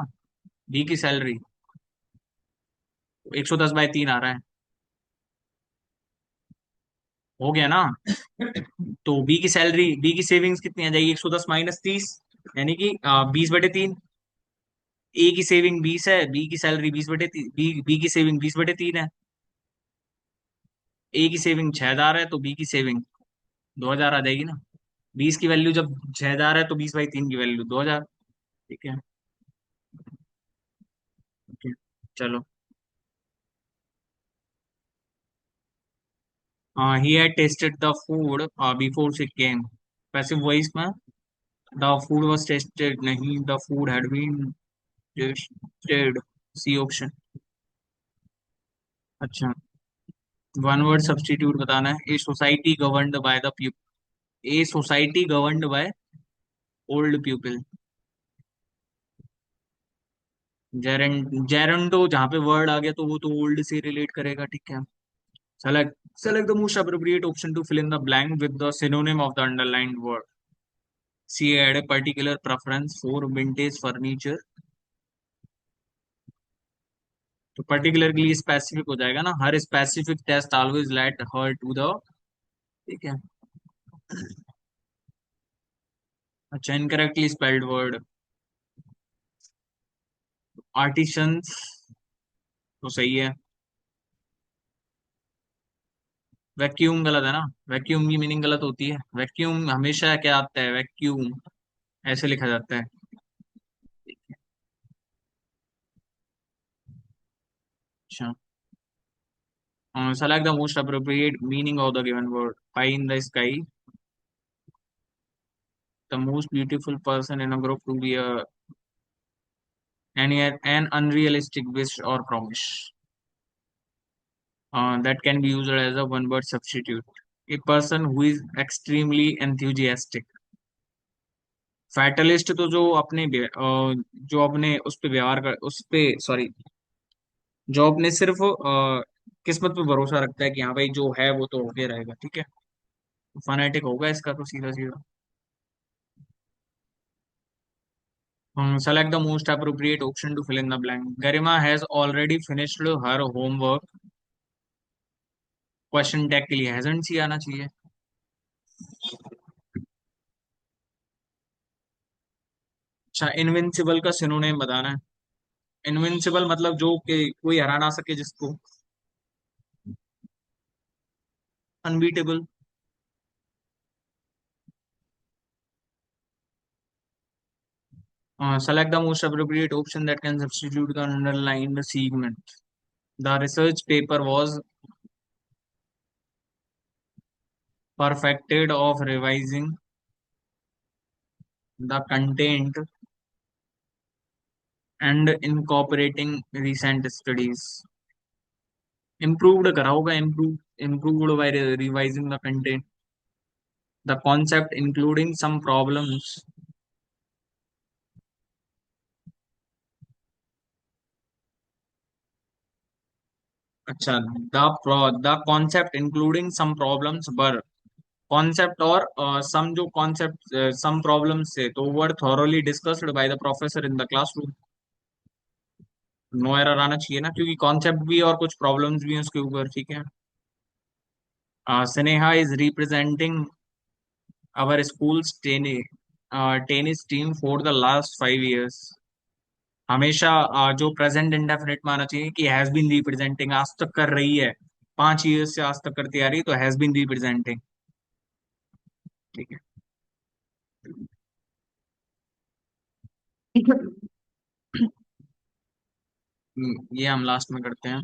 बी की सैलरी 110/3 आ रहा है, हो गया ना। तो बी की सेविंग्स कितनी आ जाएगी, 110 - 30, यानी कि 20/3। ए की सेविंग 20 है, बी की सैलरी 20/3, बी की सेविंग 20/3 है। ए की सेविंग 6,000 है तो बी की सेविंग 2,000 आ जाएगी ना। 20 की वैल्यू जब 6,000 है तो 20/3 की वैल्यू 2,000, ठीक है। ठीक है, चलो। He had tested the food before she came. Passive voice में द फूड वाज टेस्टेड, नहीं, the food had been tested. C option. अच्छा, वन वर्ड सब्स्टिट्यूट बताना है। A society governed by the people, a society governed by old people. जेरेंडो जहाँ पे word आ गया तो वो तो ओल्ड से रिलेट करेगा, ठीक है। Select the most appropriate option to fill in the blank with the synonym of the underlined word. She had a particular preference for vintage furniture. तो पर्टिकुलर के लिए स्पेसिफिक हो जाएगा ना, her specific test always let her to the, ठीक है। अच्छा, incorrectly spelled word. Artisans तो सही है। वैक्यूम गलत है ना। वैक्यूम की मीनिंग गलत होती है। वैक्यूम हमेशा क्या आता है, वैक्यूम ऐसे लिखा जाता है। अच्छा, select the most appropriate meaning of the given word. Pie in the sky, the most beautiful person in a group to be an unrealistic wish or promise that can be used as a one word substitute. A person who is extremely enthusiastic. Fatalist तो जो अपने उस पे व्यवहार कर उस पे sorry जो अपने सिर्फ किस्मत पे भरोसा रखता है कि हाँ भाई जो है वो तो होके रहेगा, ठीक है। फनेटिक होगा इसका तो सीधा सीधा। Select the most appropriate option to fill in the blank. Garima has already finished her homework. Question tag के लिए हैजंट सी आना चाहिए। अच्छा, इनविंसिबल का सिनोनिम बताना है। इनविंसिबल मतलब जो कि कोई हरा ना सके जिसको। Unbeatable. Select the most appropriate option that can substitute the underlined segment. The research paper was perfected of revising the content and incorporating recent studies. Improved करा होगा, improved by revising the content, the concept including some problems. अच्छा, the concept including some problems बर concept और some जो concept some problems से तो were thoroughly discussed by the professor in the classroom. No error आना चाहिए ना, क्योंकि कॉन्सेप्ट भी और कुछ प्रॉब्लम्स भी हैं उसके ऊपर, ठीक है। Sneha is representing our school's tennis team for the last 5 years. हमेशा जो प्रेजेंट इंडेफिनिट में आना चाहिए कि हैज बीन रिप्रेजेंटिंग, आज तक कर रही है, 5 years से आज तक करती आ रही है, तो हैज बीन रिप्रेजेंटिंग, ठीक है। ये हम लास्ट में करते हैं।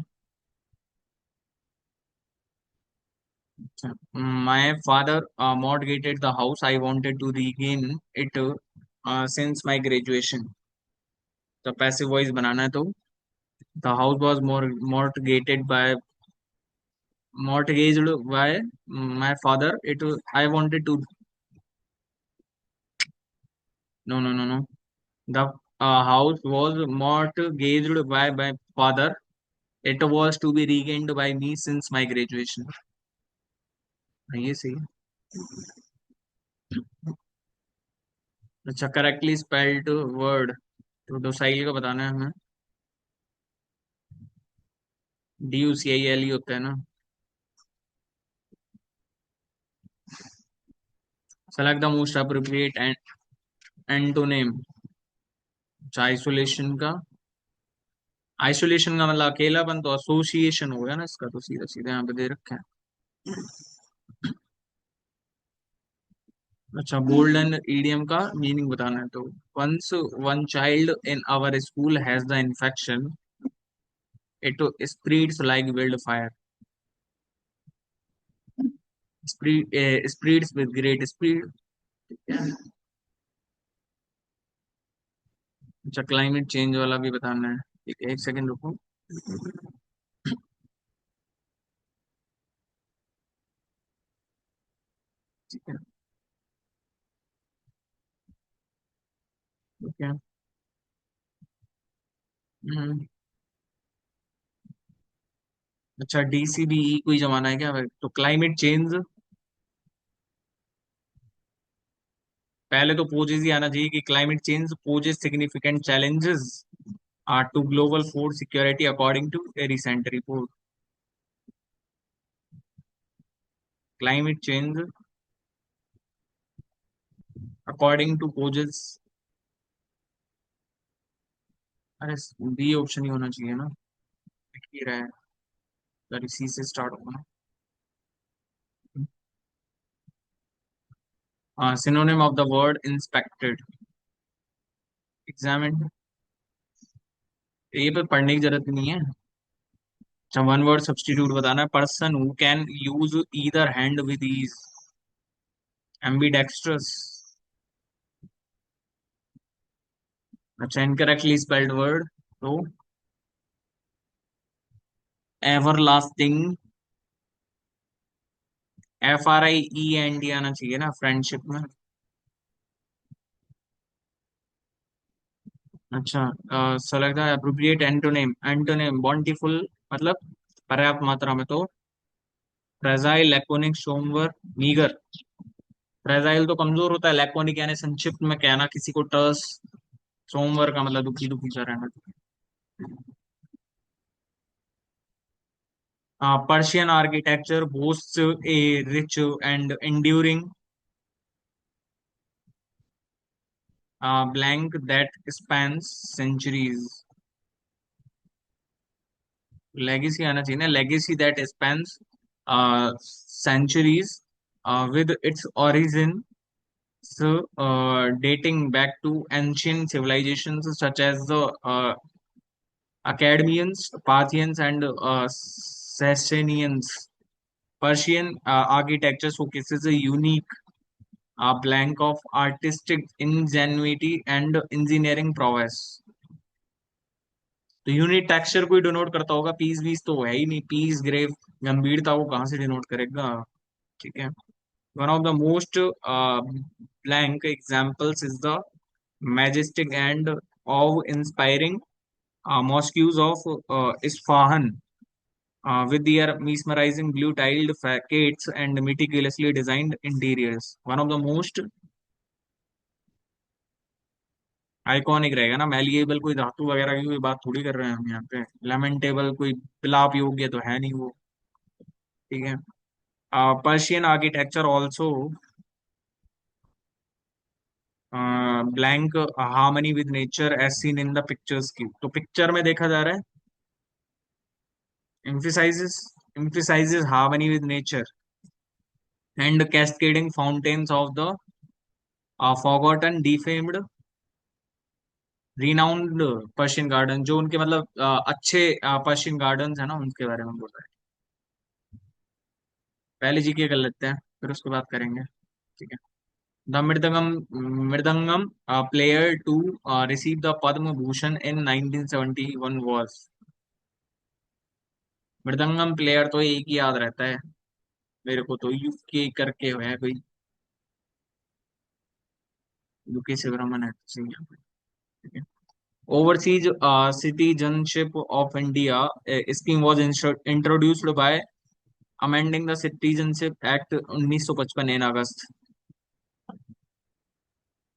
My father mortgaged the house I wanted to regain it since my graduation. तो पैसिव वॉइस बनाना है तो the house was mortgaged by my father. I wanted to. No, no, no, no. The house was mortgaged by my father. It was to be regained by me since my graduation. ये सही है। अच्छा, correctly spelled word तो docile का बताना है हमें। DUCILE होता है ना। Select the most appropriate antonym. Isolation का मतलब अकेलापन, तो एसोसिएशन हो गया ना इसका, तो सीधा सीधा यहाँ पे दे रखा है। अच्छा, गोल्डन ईडियम का मीनिंग बताना है तो once one child in our school has the infection it spreads like wild fire. Spreads with great speed. अच्छा, क्लाइमेट चेंज वाला भी बताना है, ठीक है, एक सेकंड रुको। ठीक है, ठीक है। हम्म, अच्छा, DCBE कोई जमाना है क्या भाई? तो क्लाइमेट चेंज पहले तो पोजेस ही आना चाहिए कि climate change poses significant challenges to global food security according to a recent report. Climate change according to causes. अरे बी ऑप्शन ही होना चाहिए ना। दिख ही रहा है। अगर इसी से स्टार्ट होगा ना। Synonym of the word inspected. Examine. ये तो पढ़ने की जरूरत नहीं है। अच्छा, वन वर्ड सब्स्टिट्यूट बताना है। Person who can use either hand with ease. Ambidextrous. अच्छा, इनकरेक्टली स्पेल्ड वर्ड तो एवरलास्टिंग। FRIEND आना चाहिए ना फ्रेंडशिप में। अच्छा, select the appropriate antonym. Antonym bountiful मतलब पर्याप्त मात्रा में तो fragile, laconic, sombre, meagre. Fragile तो कमजोर होता है, लैकोनिक यानी संक्षिप्त में कहना किसी को टर्स। सोमवार का मतलब दुखी दुखी सा रहना। Persian architecture बोस्ट्स A rich and enduring blank that spans centuries। Legacy आना चाहिए ना, legacy that spans centuries with its origin dating back to ancient civilizations such as the Academians, Parthians, and Sasanians। Persian architecture showcases a unique blank of artistic ingenuity and engineering prowess। तो unit texture को ही denote करता होगा, piece वीस तो है ही नहीं, piece grave गंभीरता को कहाँ से डिनोट करेगा। ठीक है। One of the most blank examples is the majestic and awe-inspiring mosques of Isfahan, with their mesmerizing blue-tiled facades and meticulously designed interiors। One of the most iconic रहेगा ना। Malleable कोई धातु वगैरह की कोई बात थोड़ी कर रहे हैं हम यहाँ पे। लेमेंटेबल कोई विलाप योग्य तो है नहीं वो। ठीक है। Persian architecture also blank harmony with nature as seen in the pictures की। तो पिक्चर में देखा जा रहा है emphasizes emphasizes harmony with nature and cascading fountains of the forgotten, defamed, renowned Persian garden. जो उनके मतलब अच्छे पर्शियन गार्डन्स है ना, उनके बारे में बोल रहा है। पहले जीके कर लेते हैं, फिर उसके बाद करेंगे। ठीक है। The mridangam mridangam player to receive the Padma Bhushan in 1971 was. Mridangam player तो एक ही याद रहता है मेरे को, तो यूके करके है कोई। यूके सुब्रमण्यम है सिंह। ठीक है। Overseas citizenship of India scheme was introduced by amending the citizenship act 1955 in August.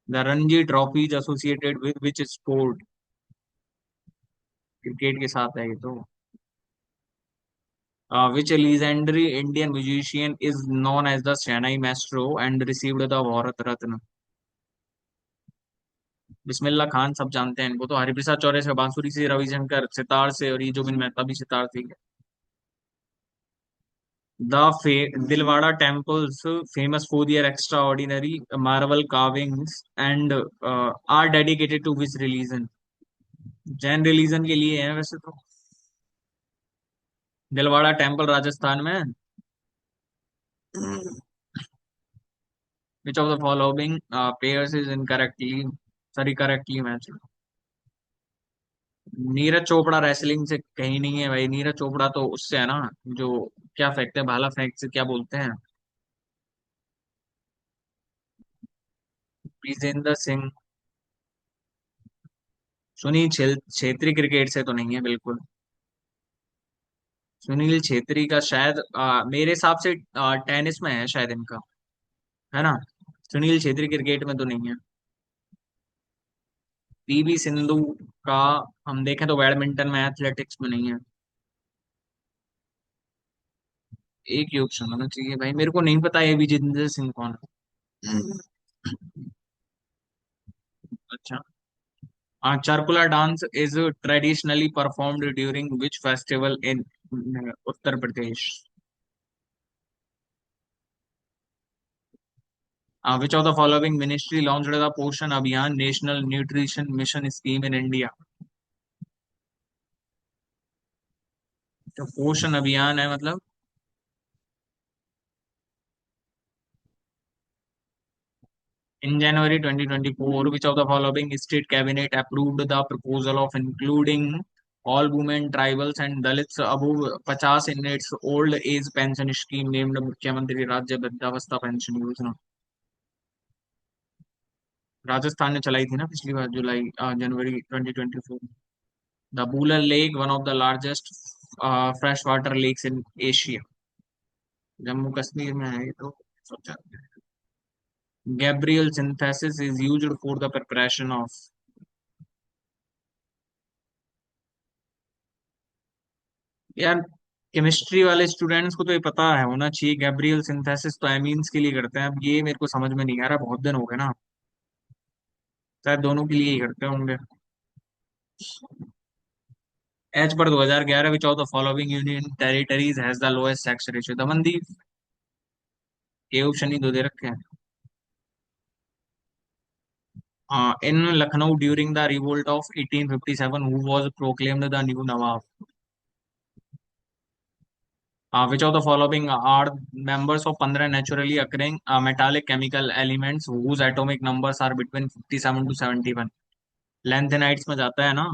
The Ranji trophy is associated with which sport. Cricket के साथ है ये तो। Which legendary Indian musician is known as the shehnai maestro and received the Bharat Ratna. Bismillah Khan सब जानते हैं इनको तो। हरिप्रसाद चौरसिया से बांसुरी से, रविशंकर सितार से, और ये जोबिन मेहता भी सितार थी। Dilwara temples, famous for their extraordinary marble carvings, and are dedicated to which religion? Jain religion के लिए है वैसे तो। दिलवाड़ा टेम्पल राजस्थान में है। विच of the following pairs is incorrectly, sorry correctly match. Neeraj Chopra wrestling से कहीं नहीं है भाई। नीरज चोपड़ा तो उससे है ना, जो क्या फेंकते हैं, भाला फेंक से क्या बोलते हैं। विजेंद्र सिंह। सुनील छेत्री क्रिकेट से तो नहीं है बिल्कुल। सुनील छेत्री का शायद मेरे हिसाब से टेनिस में है शायद इनका, है ना। सुनील छेत्री क्रिकेट में तो नहीं है। पीवी सिंधु का हम देखें तो बैडमिंटन में, एथलेटिक्स में नहीं है। एक ही ऑप्शन होना चाहिए भाई, मेरे को नहीं पता ये विजेंद्र सिंह कौन है। Charkula dance is traditionally performed during which festival in Uttar Pradesh? Which of the following ministry launched the Poshan Abhiyan National Nutrition Mission Scheme in India? तो पोषण अभियान है मतलब in January 2024, which of the following state cabinet approved the proposal of including all women, tribals and Dalits above 50 in its old age pension scheme named मुख्यमंत्री राज्य वृद्धावस्था pension योजना? राजस्थान ने चलाई थी ना पिछली बार जनवरी 2024. The Buller Lake, one of the largest freshwater lakes in Asia. Jammu Kashmir में है ये तो सोचा. Gabriel synthesis is used for the preparation of. यार केमिस्ट्री वाले स्टूडेंट्स को तो ये पता है होना चाहिए. गैब्रियल सिंथेसिस तो एमीन्स के लिए करते हैं. अब ये मेरे को समझ में नहीं आ रहा, बहुत दिन हो गए ना. शायद दोनों के लिए ही करते होंगे. एच पर 2011 which of the following union territories has the lowest sex ratio? दमनदीप. ये ऑप्शन ही दो दे रखे हैं. In Lucknow during the revolt of 1857 who was proclaimed the new nawab? Which of the following are members of 15 naturally occurring metallic chemical elements whose atomic numbers are between 57 to 71? Lanthanides में जाता है ना.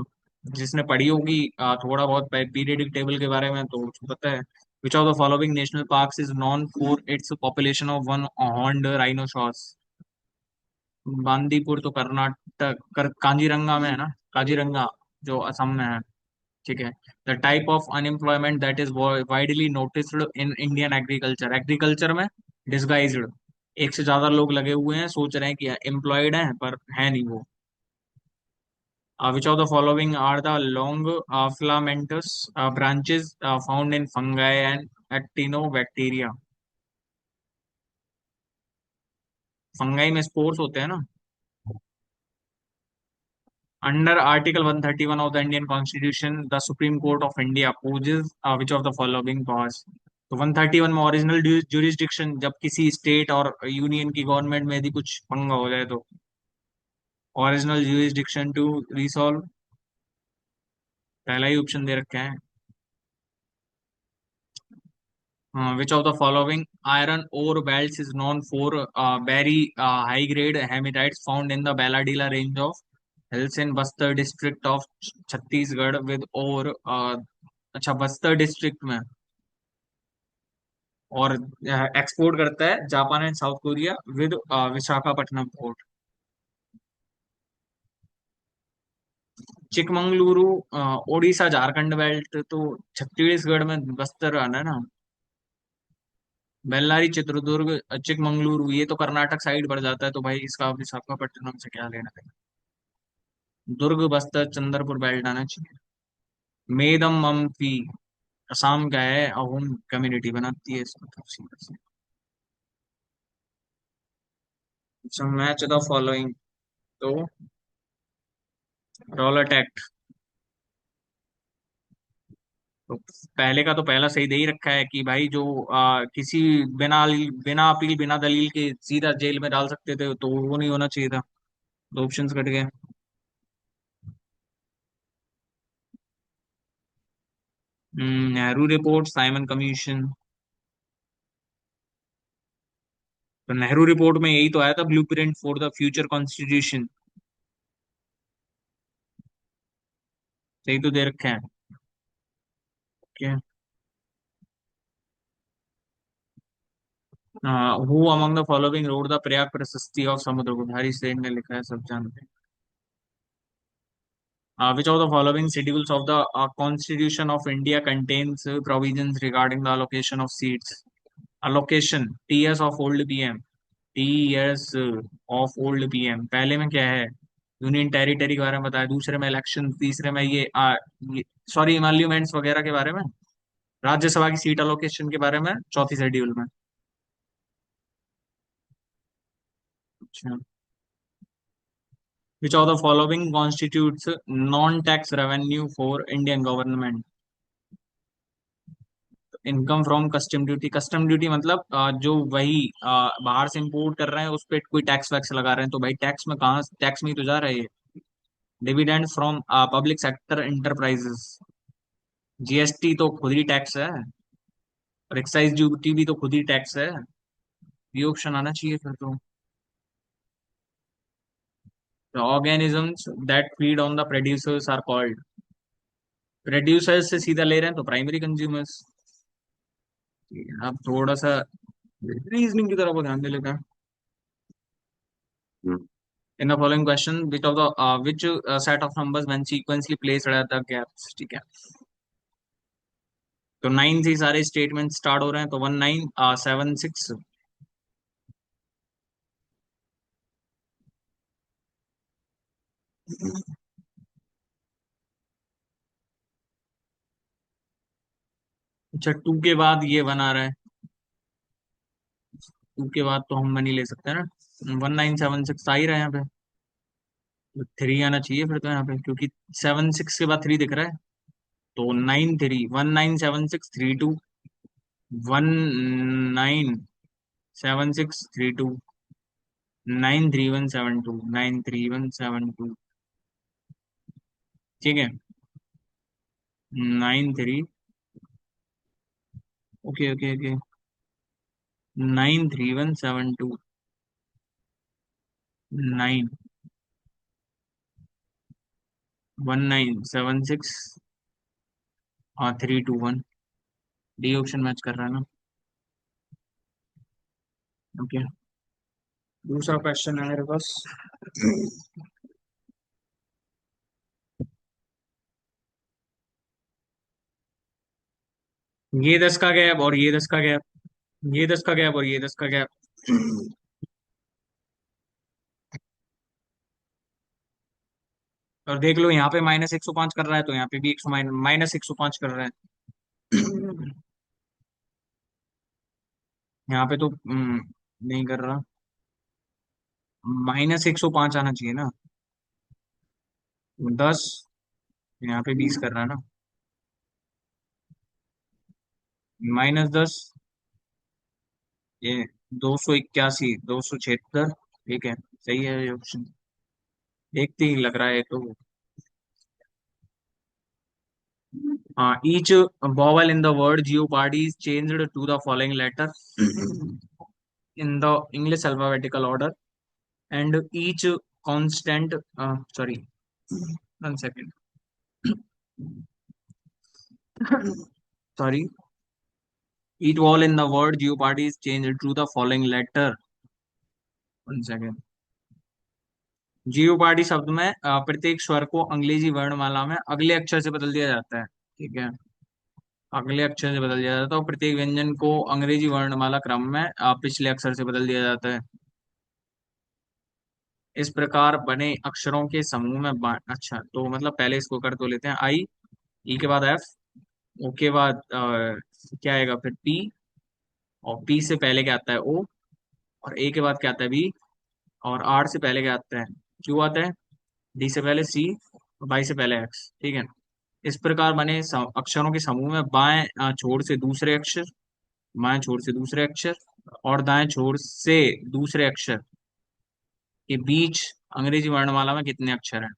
जिसने पढ़ी होगी थोड़ा बहुत पीरियडिक टेबल के बारे में तो उसको पता है. विच of the following national parks is non for its population of one horned rhinoceros? Bandipur तो कर्नाटक कांजीरंगा में है ना. काजीरंगा जो असम में है. ठीक है. The type of unemployment that is widely noticed in Indian agriculture? Agriculture में डिसगाइज्ड. एक से ज्यादा लोग लगे हुए हैं, सोच रहे हैं कि एम्प्लॉयड हैं पर है नहीं वो. Which of the following are the long filamentous branches found in fungi and actinobacteria? Fungi में स्पोर्स होते हैं ना. Under article 131 of the Indian constitution the supreme court of India poses which of the following powers? तो 131 में original jurisdiction, जब किसी state और union की गवर्नमेंट में यदि कुछ पंगा हो जाए तो ओरिजिनल जुरिस्डिक्शन टू रिसॉल्व. पहला ही ऑप्शन दे रखे हैं. Which of the following iron ore belts is known for very high-grade hematites found in the Baladila range of hills in Bastar district of Chhattisgarh with ore अच्छा Bastar district में. और export करता है Japan and south Korea with Visakhapatnam port. Chikmagaluru Odisha Jharkhand belt तो छत्तीसगढ़ में बस्तर आना है ना. बेल्लारी चित्रदुर्ग चिकमंगलुरु ये तो कर्नाटक साइड पड़ जाता है, तो भाई इसका विशाखापट्टनम से क्या लेना देना. दुर्ग बस्तर चंद्रपुर बेल्ट आना चाहिए. मेदम मम्फी असम का है, अहोम कम्युनिटी बनाती है इसको तो सीधा से. मैच द फॉलोइंग तो रॉलट एक्ट. तो पहले का तो पहला सही दे ही रखा है कि भाई जो किसी बिना अपील बिना दलील के सीधा जेल में डाल सकते थे, तो वो नहीं होना चाहिए था. दो ऑप्शंस कट गए. Nehru report Simon commission. तो नेहरू रिपोर्ट में यही तो आया था blueprint for the future constitution. सही तो दे रखे हैं. Okay. Who among the following road the Prayag प्रशस्ति ऑफ समुद्रगुप्त? हरी सेन ने लिखा है, सब जानते हैं. Which of the following schedules of the Constitution of India contains provisions regarding the allocation of seats? Allocation TS of old PM. TS of old PM. पहले में क्या है? यूनियन टेरिटरी के बारे में बताया. दूसरे में इलेक्शन. तीसरे में ये सॉरी इमैल्यूमेंट्स वगैरह के बारे में. राज्यसभा की सीट अलोकेशन के बारे में चौथी शेड्यूल में. अच्छा. विच of the following constitutes non tax revenue for Indian government? Income from custom duty, custom duty मतलब जो वही बाहर से इंपोर्ट कर रहे हैं उस पर कोई टैक्स वैक्स लगा रहे हैं, तो भाई टैक्स में कहाँ, टैक्स में ही तो जा रहा है ये। Dividend from public sector enterprises, GST तो खुद ही टैक्स है, और एक्साइज ड्यूटी भी तो खुद ही टैक्स है। ये ऑप्शन आना चाहिए फिर तो। The organisms that feed on the producers are called, producers से सीधा ले रहे हैं तो प्राइमरी कंज्यूमर्स। अब थोड़ा सा रीजनिंग की तरफ ध्यान दे लेते हैं। In the following question, which of the which set of numbers when sequentially placed at the gaps, ठीक है। तो 9 से ही सारे स्टेटमेंट स्टार्ट हो रहे हैं, तो 1976। अच्छा, 2 के बाद ये बना रहा है, 2 के बाद तो हम मनी ले सकते हैं ना। 1976 आ ही रहा है यहाँ पे, तो 3 आना चाहिए फिर तो यहाँ पे, क्योंकि 76 के बाद 3 दिख रहा है। तो 93 1976 32, 1976 32, 93172, 93172। ठीक है, 93। ओके ओके ओके, 93172, 91976, हाँ 321। डी ऑप्शन मैच कर रहा है ना। ओके, दूसरा क्वेश्चन है मेरे पास। ये 10 का गैप और ये 10 का गैप, ये 10 का गैप और ये 10 का गैप। और देख लो यहाँ पे -105 कर रहा है, तो यहाँ पे भी 100 -105 कर रहा है। यहाँ पे तो नहीं कर रहा। -105 आना चाहिए ना। 10, यहाँ पे 20 कर रहा है ना। -10, ये 281, 276। ठीक है, सही है ये ऑप्शन। देखते ही लग रहा है तो। हाँ, each vowel in the word jeopardy is changed to the following letter in the English alphabetical order, and each constant, sorry, 1 second, sorry, each vowel in the word jeopardy is changed to the following letter। 1 second। Jeopardy शब्द में प्रत्येक स्वर को अंग्रेजी वर्णमाला में अगले अक्षर से बदल दिया जाता है। ठीक है, अगले अक्षर से बदल दिया जाता है, और प्रत्येक व्यंजन को अंग्रेजी वर्णमाला क्रम में पिछले अक्षर से बदल दिया जाता है। इस प्रकार बने अक्षरों के समूह में अच्छा, तो मतलब पहले इसको कर तो लेते हैं। आई, ई के बाद एफ, ओ के बाद क्या आएगा फिर पी, और पी से पहले क्या आता है ओ, और ए के बाद क्या आता है बी, और आर से पहले क्या आता है क्यू आता है, डी से पहले सी, और वाई से पहले एक्स। ठीक है, इस प्रकार बने अक्षरों के समूह में बाएं छोर से दूसरे अक्षर, बाएं छोर से दूसरे अक्षर और दाएं छोर से दूसरे अक्षर के बीच अंग्रेजी वर्णमाला में कितने अक्षर हैं?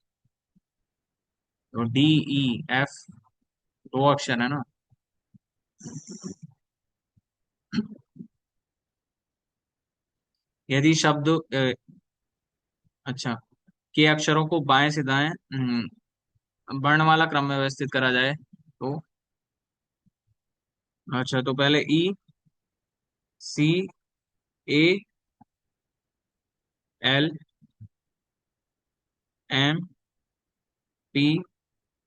तो डी, ई, एफ, 2 अक्षर है ना। यदि शब्द अच्छा, के अक्षरों को बाएं से दाएं वर्णमाला क्रम में व्यवस्थित करा जाए तो, अच्छा, तो पहले ई, सी, ए, एल, एम, पी,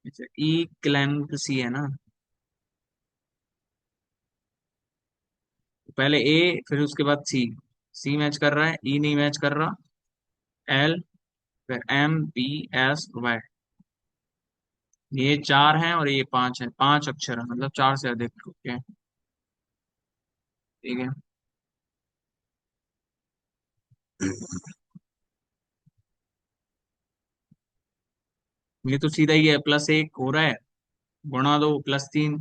अच्छा ई क्लैम्प सी है ना। पहले ए, फिर उसके बाद सी, सी मैच कर रहा है, ई नहीं मैच कर रहा, एल, फिर एम, पी, एस, वाई। ये 4 हैं और ये 5 है, 5 अक्षर है, मतलब 4 से अधिक। ओके, ठीक है। ये तो सीधा ही है, +1 हो रहा है, गुणा 2 +3,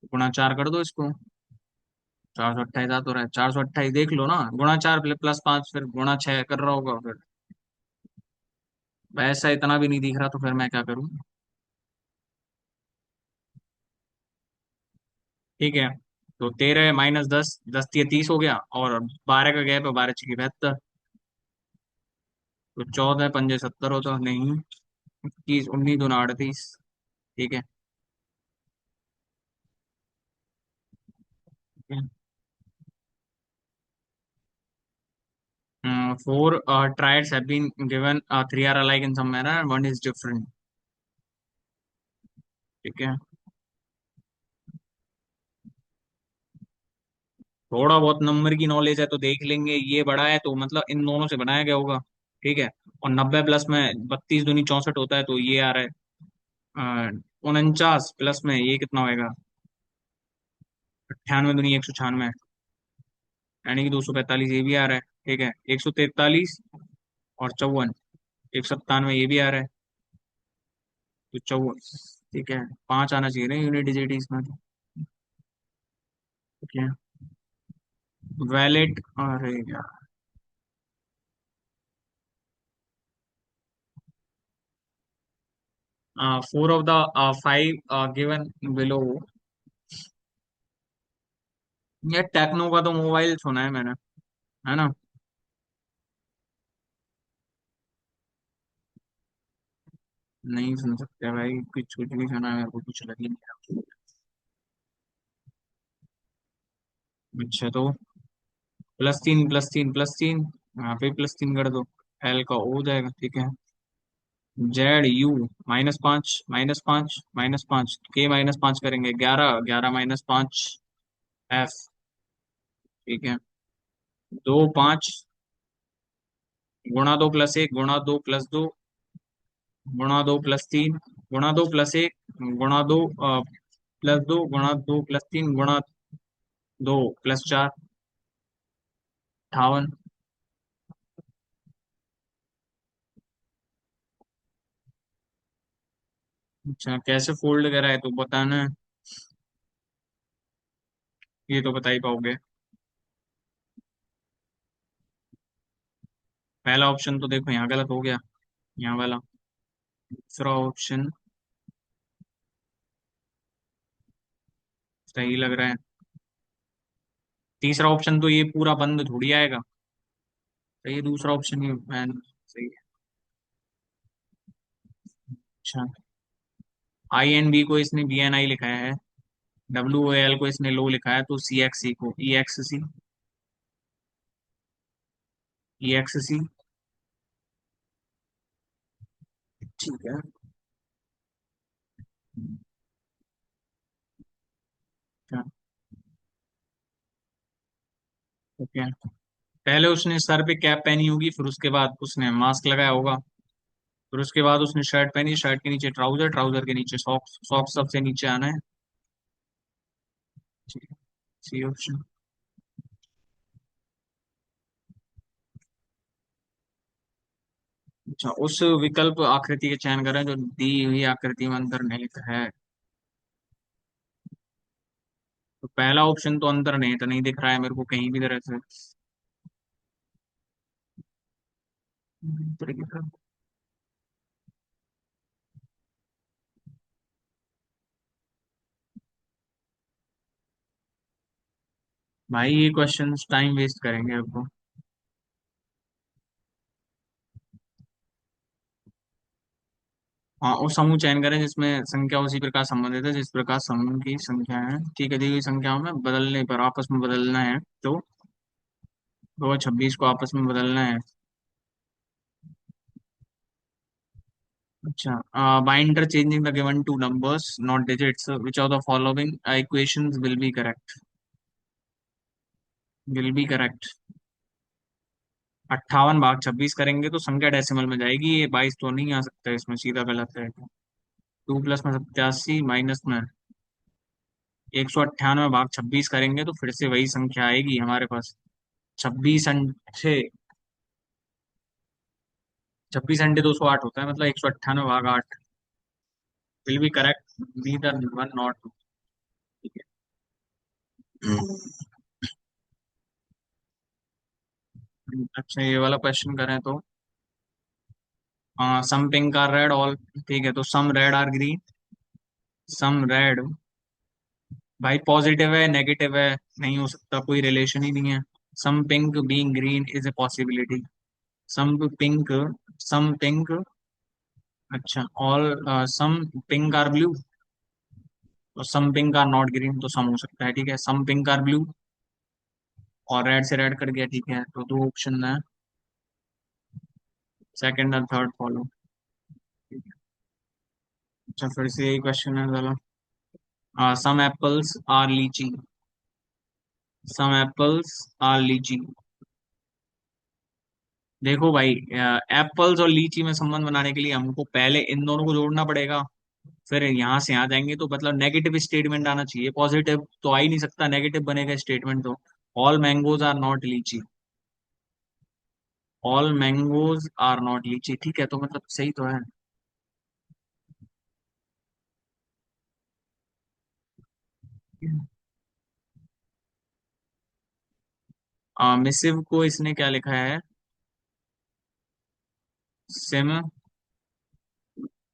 गुणा 4 कर दो इसको। 428 आता हो रहा है, 428 देख लो ना, गुणा 4 +5, फिर गुणा 6 कर रहा होगा फिर। वैसा इतना भी नहीं दिख रहा, तो फिर मैं क्या करूँ। ठीक है, तो 13 - 10, 10 × 3 = 30 हो गया, और 12 का गैप है, 12 × 6 = 72। तो 14 × 5 = 70 होता नहीं, 21 19 × 2 = 38। ठीक है। 4 triads have been given, 3 are alike in some manner and one is different। ठीक है, थोड़ा बहुत नंबर की नॉलेज है तो देख लेंगे, ये बड़ा है तो मतलब इन दोनों से बनाया गया होगा। ठीक है, और 90 प्लस में 32 दूनी 64 होता है, तो ये आ रहा है 49 प्लस में ये कितना होएगा, 98 दूनी 196, यानी कि 245 ये भी आ रहा है। ठीक है, 143 और 54, 197 ये भी आ रहा है, तो 54। ठीक है, 5 आना चाहिए ना यूनिट डिजिट इसमें तो। ठीक है, वैलिड, अरे यार, 4 of the 5 given below। ये टेक्नो का तो मोबाइल सुना है मैंने, है ना। नहीं सुन सकते भाई, कुछ कुछ भी सुना है, मेरे को कुछ लग ही नहीं रहा। अच्छा, तो +3 +3 +3, यहाँ पे +3 कर दो, एल का O हो जाएगा। ठीक है, ZU -5 -5 -5, के -5 करेंगे, 11 11 -5 F। ठीक है, 2 5, गुणा 2 +1 गुणा 2 + 2 गुणा 2 + 3 गुणा 2 + 1 गुणा 2 +2 गुणा 2 + 3 गुणा 2 + 4, 58। अच्छा, कैसे फोल्ड करा है तो बताना है, ये तो बता ही पाओगे। पहला ऑप्शन तो देखो यहाँ गलत हो गया, यहाँ वाला। दूसरा ऑप्शन सही लग रहा है। तीसरा ऑप्शन तो ये पूरा बंद थोड़ी आएगा, तो ये दूसरा ऑप्शन ही मैन सही है। अच्छा, INB को इसने BNI लिखाया है, WOL को इसने लो लिखा है, तो CXC को EXC। ठीक है। अच्छा, ओके। पहले उसने सर पे कैप पहनी होगी, फिर उसके बाद उसने मास्क लगाया होगा, फिर उसके बाद उसने शर्ट पहनी, शर्ट के नीचे ट्राउजर, ट्राउजर के नीचे सॉक्स, सॉक्स सबसे नीचे आना है। ठीक है, सी ऑप्शन। अच्छा, उस विकल्प आकृति के चयन करें जो दी हुई आकृति में अंतर्निहित है। तो पहला ऑप्शन तो अंतर्निहित नहीं दिख रहा है मेरे को कहीं भी तरह से। भाई ये क्वेश्चंस टाइम वेस्ट करेंगे आपको। हाँ, वो समूह चयन करें जिसमें संख्या उसी प्रकार संबंधित है जिस प्रकार समूह की संख्या है। ठीक है, दी हुई संख्याओं में बदलने पर आपस में बदलना है, तो 2 और 26 को आपस में बदलना है। अच्छा, by interchanging the given two numbers, not digits, which of the following equations will be correct? Will be correct। 58 / 26 करेंगे तो संख्या डेसिमल में जाएगी, ये 22 तो नहीं आ सकता इसमें, सीधा गलत है। 2 + 87 माइनस में 198 / 26 करेंगे तो फिर से वही संख्या आएगी हमारे पास, 26 × 6 26 अंडे 208 होता है, मतलब 198 भाग 8 will be correct, neither one not two. ठीक है। अच्छा, ये वाला क्वेश्चन करें तो some pink are red all, ठीक है, तो some red are green, some red, भाई पॉजिटिव है नेगेटिव है, नहीं हो सकता, कोई रिलेशन ही नहीं है। Some pink being green is a possibility. Some pink, some pink, अच्छा all, some pink are blue, तो some pink are not green, तो सम हो सकता है, ठीक है, सम पिंक आर ब्लू, और रेड से रेड कट गया, ठीक है, तो दो ऑप्शन है, सेकंड और थर्ड फॉलो। अच्छा, फिर से यही क्वेश्चन है चलो। सम एप्पल्स आर लीची, सम एप्पल्स आर लीची। देखो भाई, एप्पल्स और लीची में संबंध बनाने के लिए हमको पहले इन दोनों को जोड़ना पड़ेगा, फिर यहाँ से आ जाएंगे, तो मतलब नेगेटिव स्टेटमेंट आना चाहिए, पॉजिटिव तो आ ही नहीं सकता, नेगेटिव बनेगा स्टेटमेंट तो। ऑल मैंगोज आर नॉट लीची, ऑल मैंगोज आर नॉट लीची, ठीक है, तो मतलब सही तो है। मिसिव को इसने क्या लिखा है? सिम,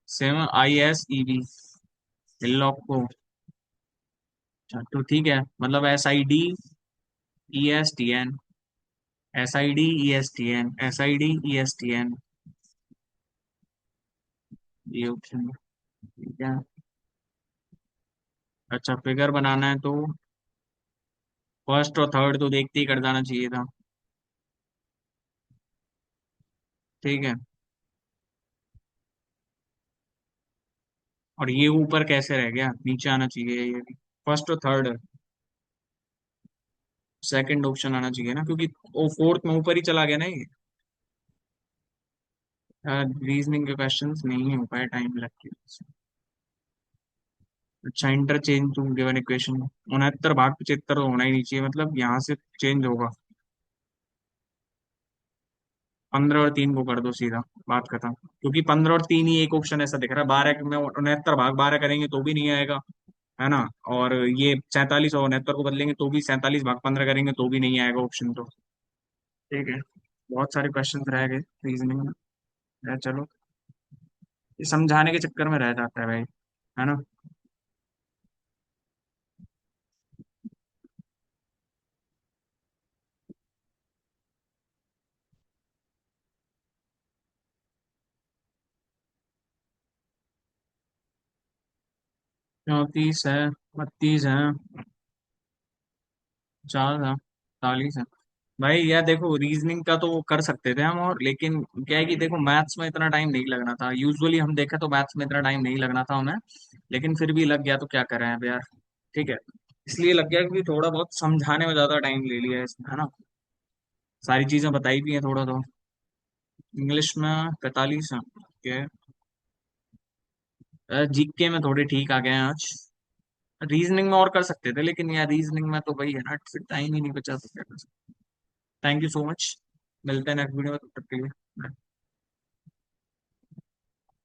सिम ISEV, हिल्लॉक को। अच्छा, तो ठीक है, मतलब SIDESTN, SIDESTN, ये ऑप्शन है, ठीक है। अच्छा, फिगर बनाना है तो फर्स्ट और थर्ड तो देखते ही कर जाना चाहिए था, ठीक है। और ये ऊपर कैसे रह गया, नीचे आना चाहिए ये भी, फर्स्ट और थर्ड, सेकंड ऑप्शन आना चाहिए ना, क्योंकि वो फोर्थ में ऊपर ही चला गया ना ये। रीजनिंग के क्वेश्चंस नहीं हो पाए टाइम लग के। अच्छा, इंटरचेंज टू गिवन इक्वेशन, 69 भाग 75 तो होना ही नहीं चाहिए, मतलब यहाँ से चेंज होगा। 15 और 3 को कर दो सीधा, बात खत्म, क्योंकि 15 और 3 ही एक ऑप्शन ऐसा दिख रहा है, 12 में 69 भाग 12 करेंगे तो भी नहीं आएगा, है ना। और ये 47 और 69 को बदलेंगे तो भी, 47 भाग 15 करेंगे तो भी नहीं आएगा ऑप्शन तो। ठीक है, बहुत सारे क्वेश्चन रह गए रीजनिंग में। चलो, ये समझाने के चक्कर में रह जाता है भाई, है ना। 34 है, 32 है, 50 है, 40 है। भाई यार देखो, रीजनिंग का तो कर सकते थे हम, और लेकिन क्या है कि देखो, मैथ्स में इतना टाइम नहीं लगना था, यूजुअली हम देखें तो मैथ्स में इतना टाइम नहीं लगना था हमें, लेकिन फिर भी लग गया, तो क्या करें अब यार। ठीक है, इसलिए लग गया क्योंकि थोड़ा बहुत समझाने में ज्यादा टाइम ले लिया है इसमें, है ना। सारी चीजें बताई भी हैं थोड़ा तो। इंग्लिश में 45 है, ओके। जीके में थोड़े ठीक आ गए हैं आज। रीजनिंग में और कर सकते थे, लेकिन यार रीजनिंग में तो वही है ना, फिर टाइम ही नहीं बचा, तो क्या कर सकते। थैंक यू सो मच, मिलते हैं नेक्स्ट वीडियो में, तब तक के लिए।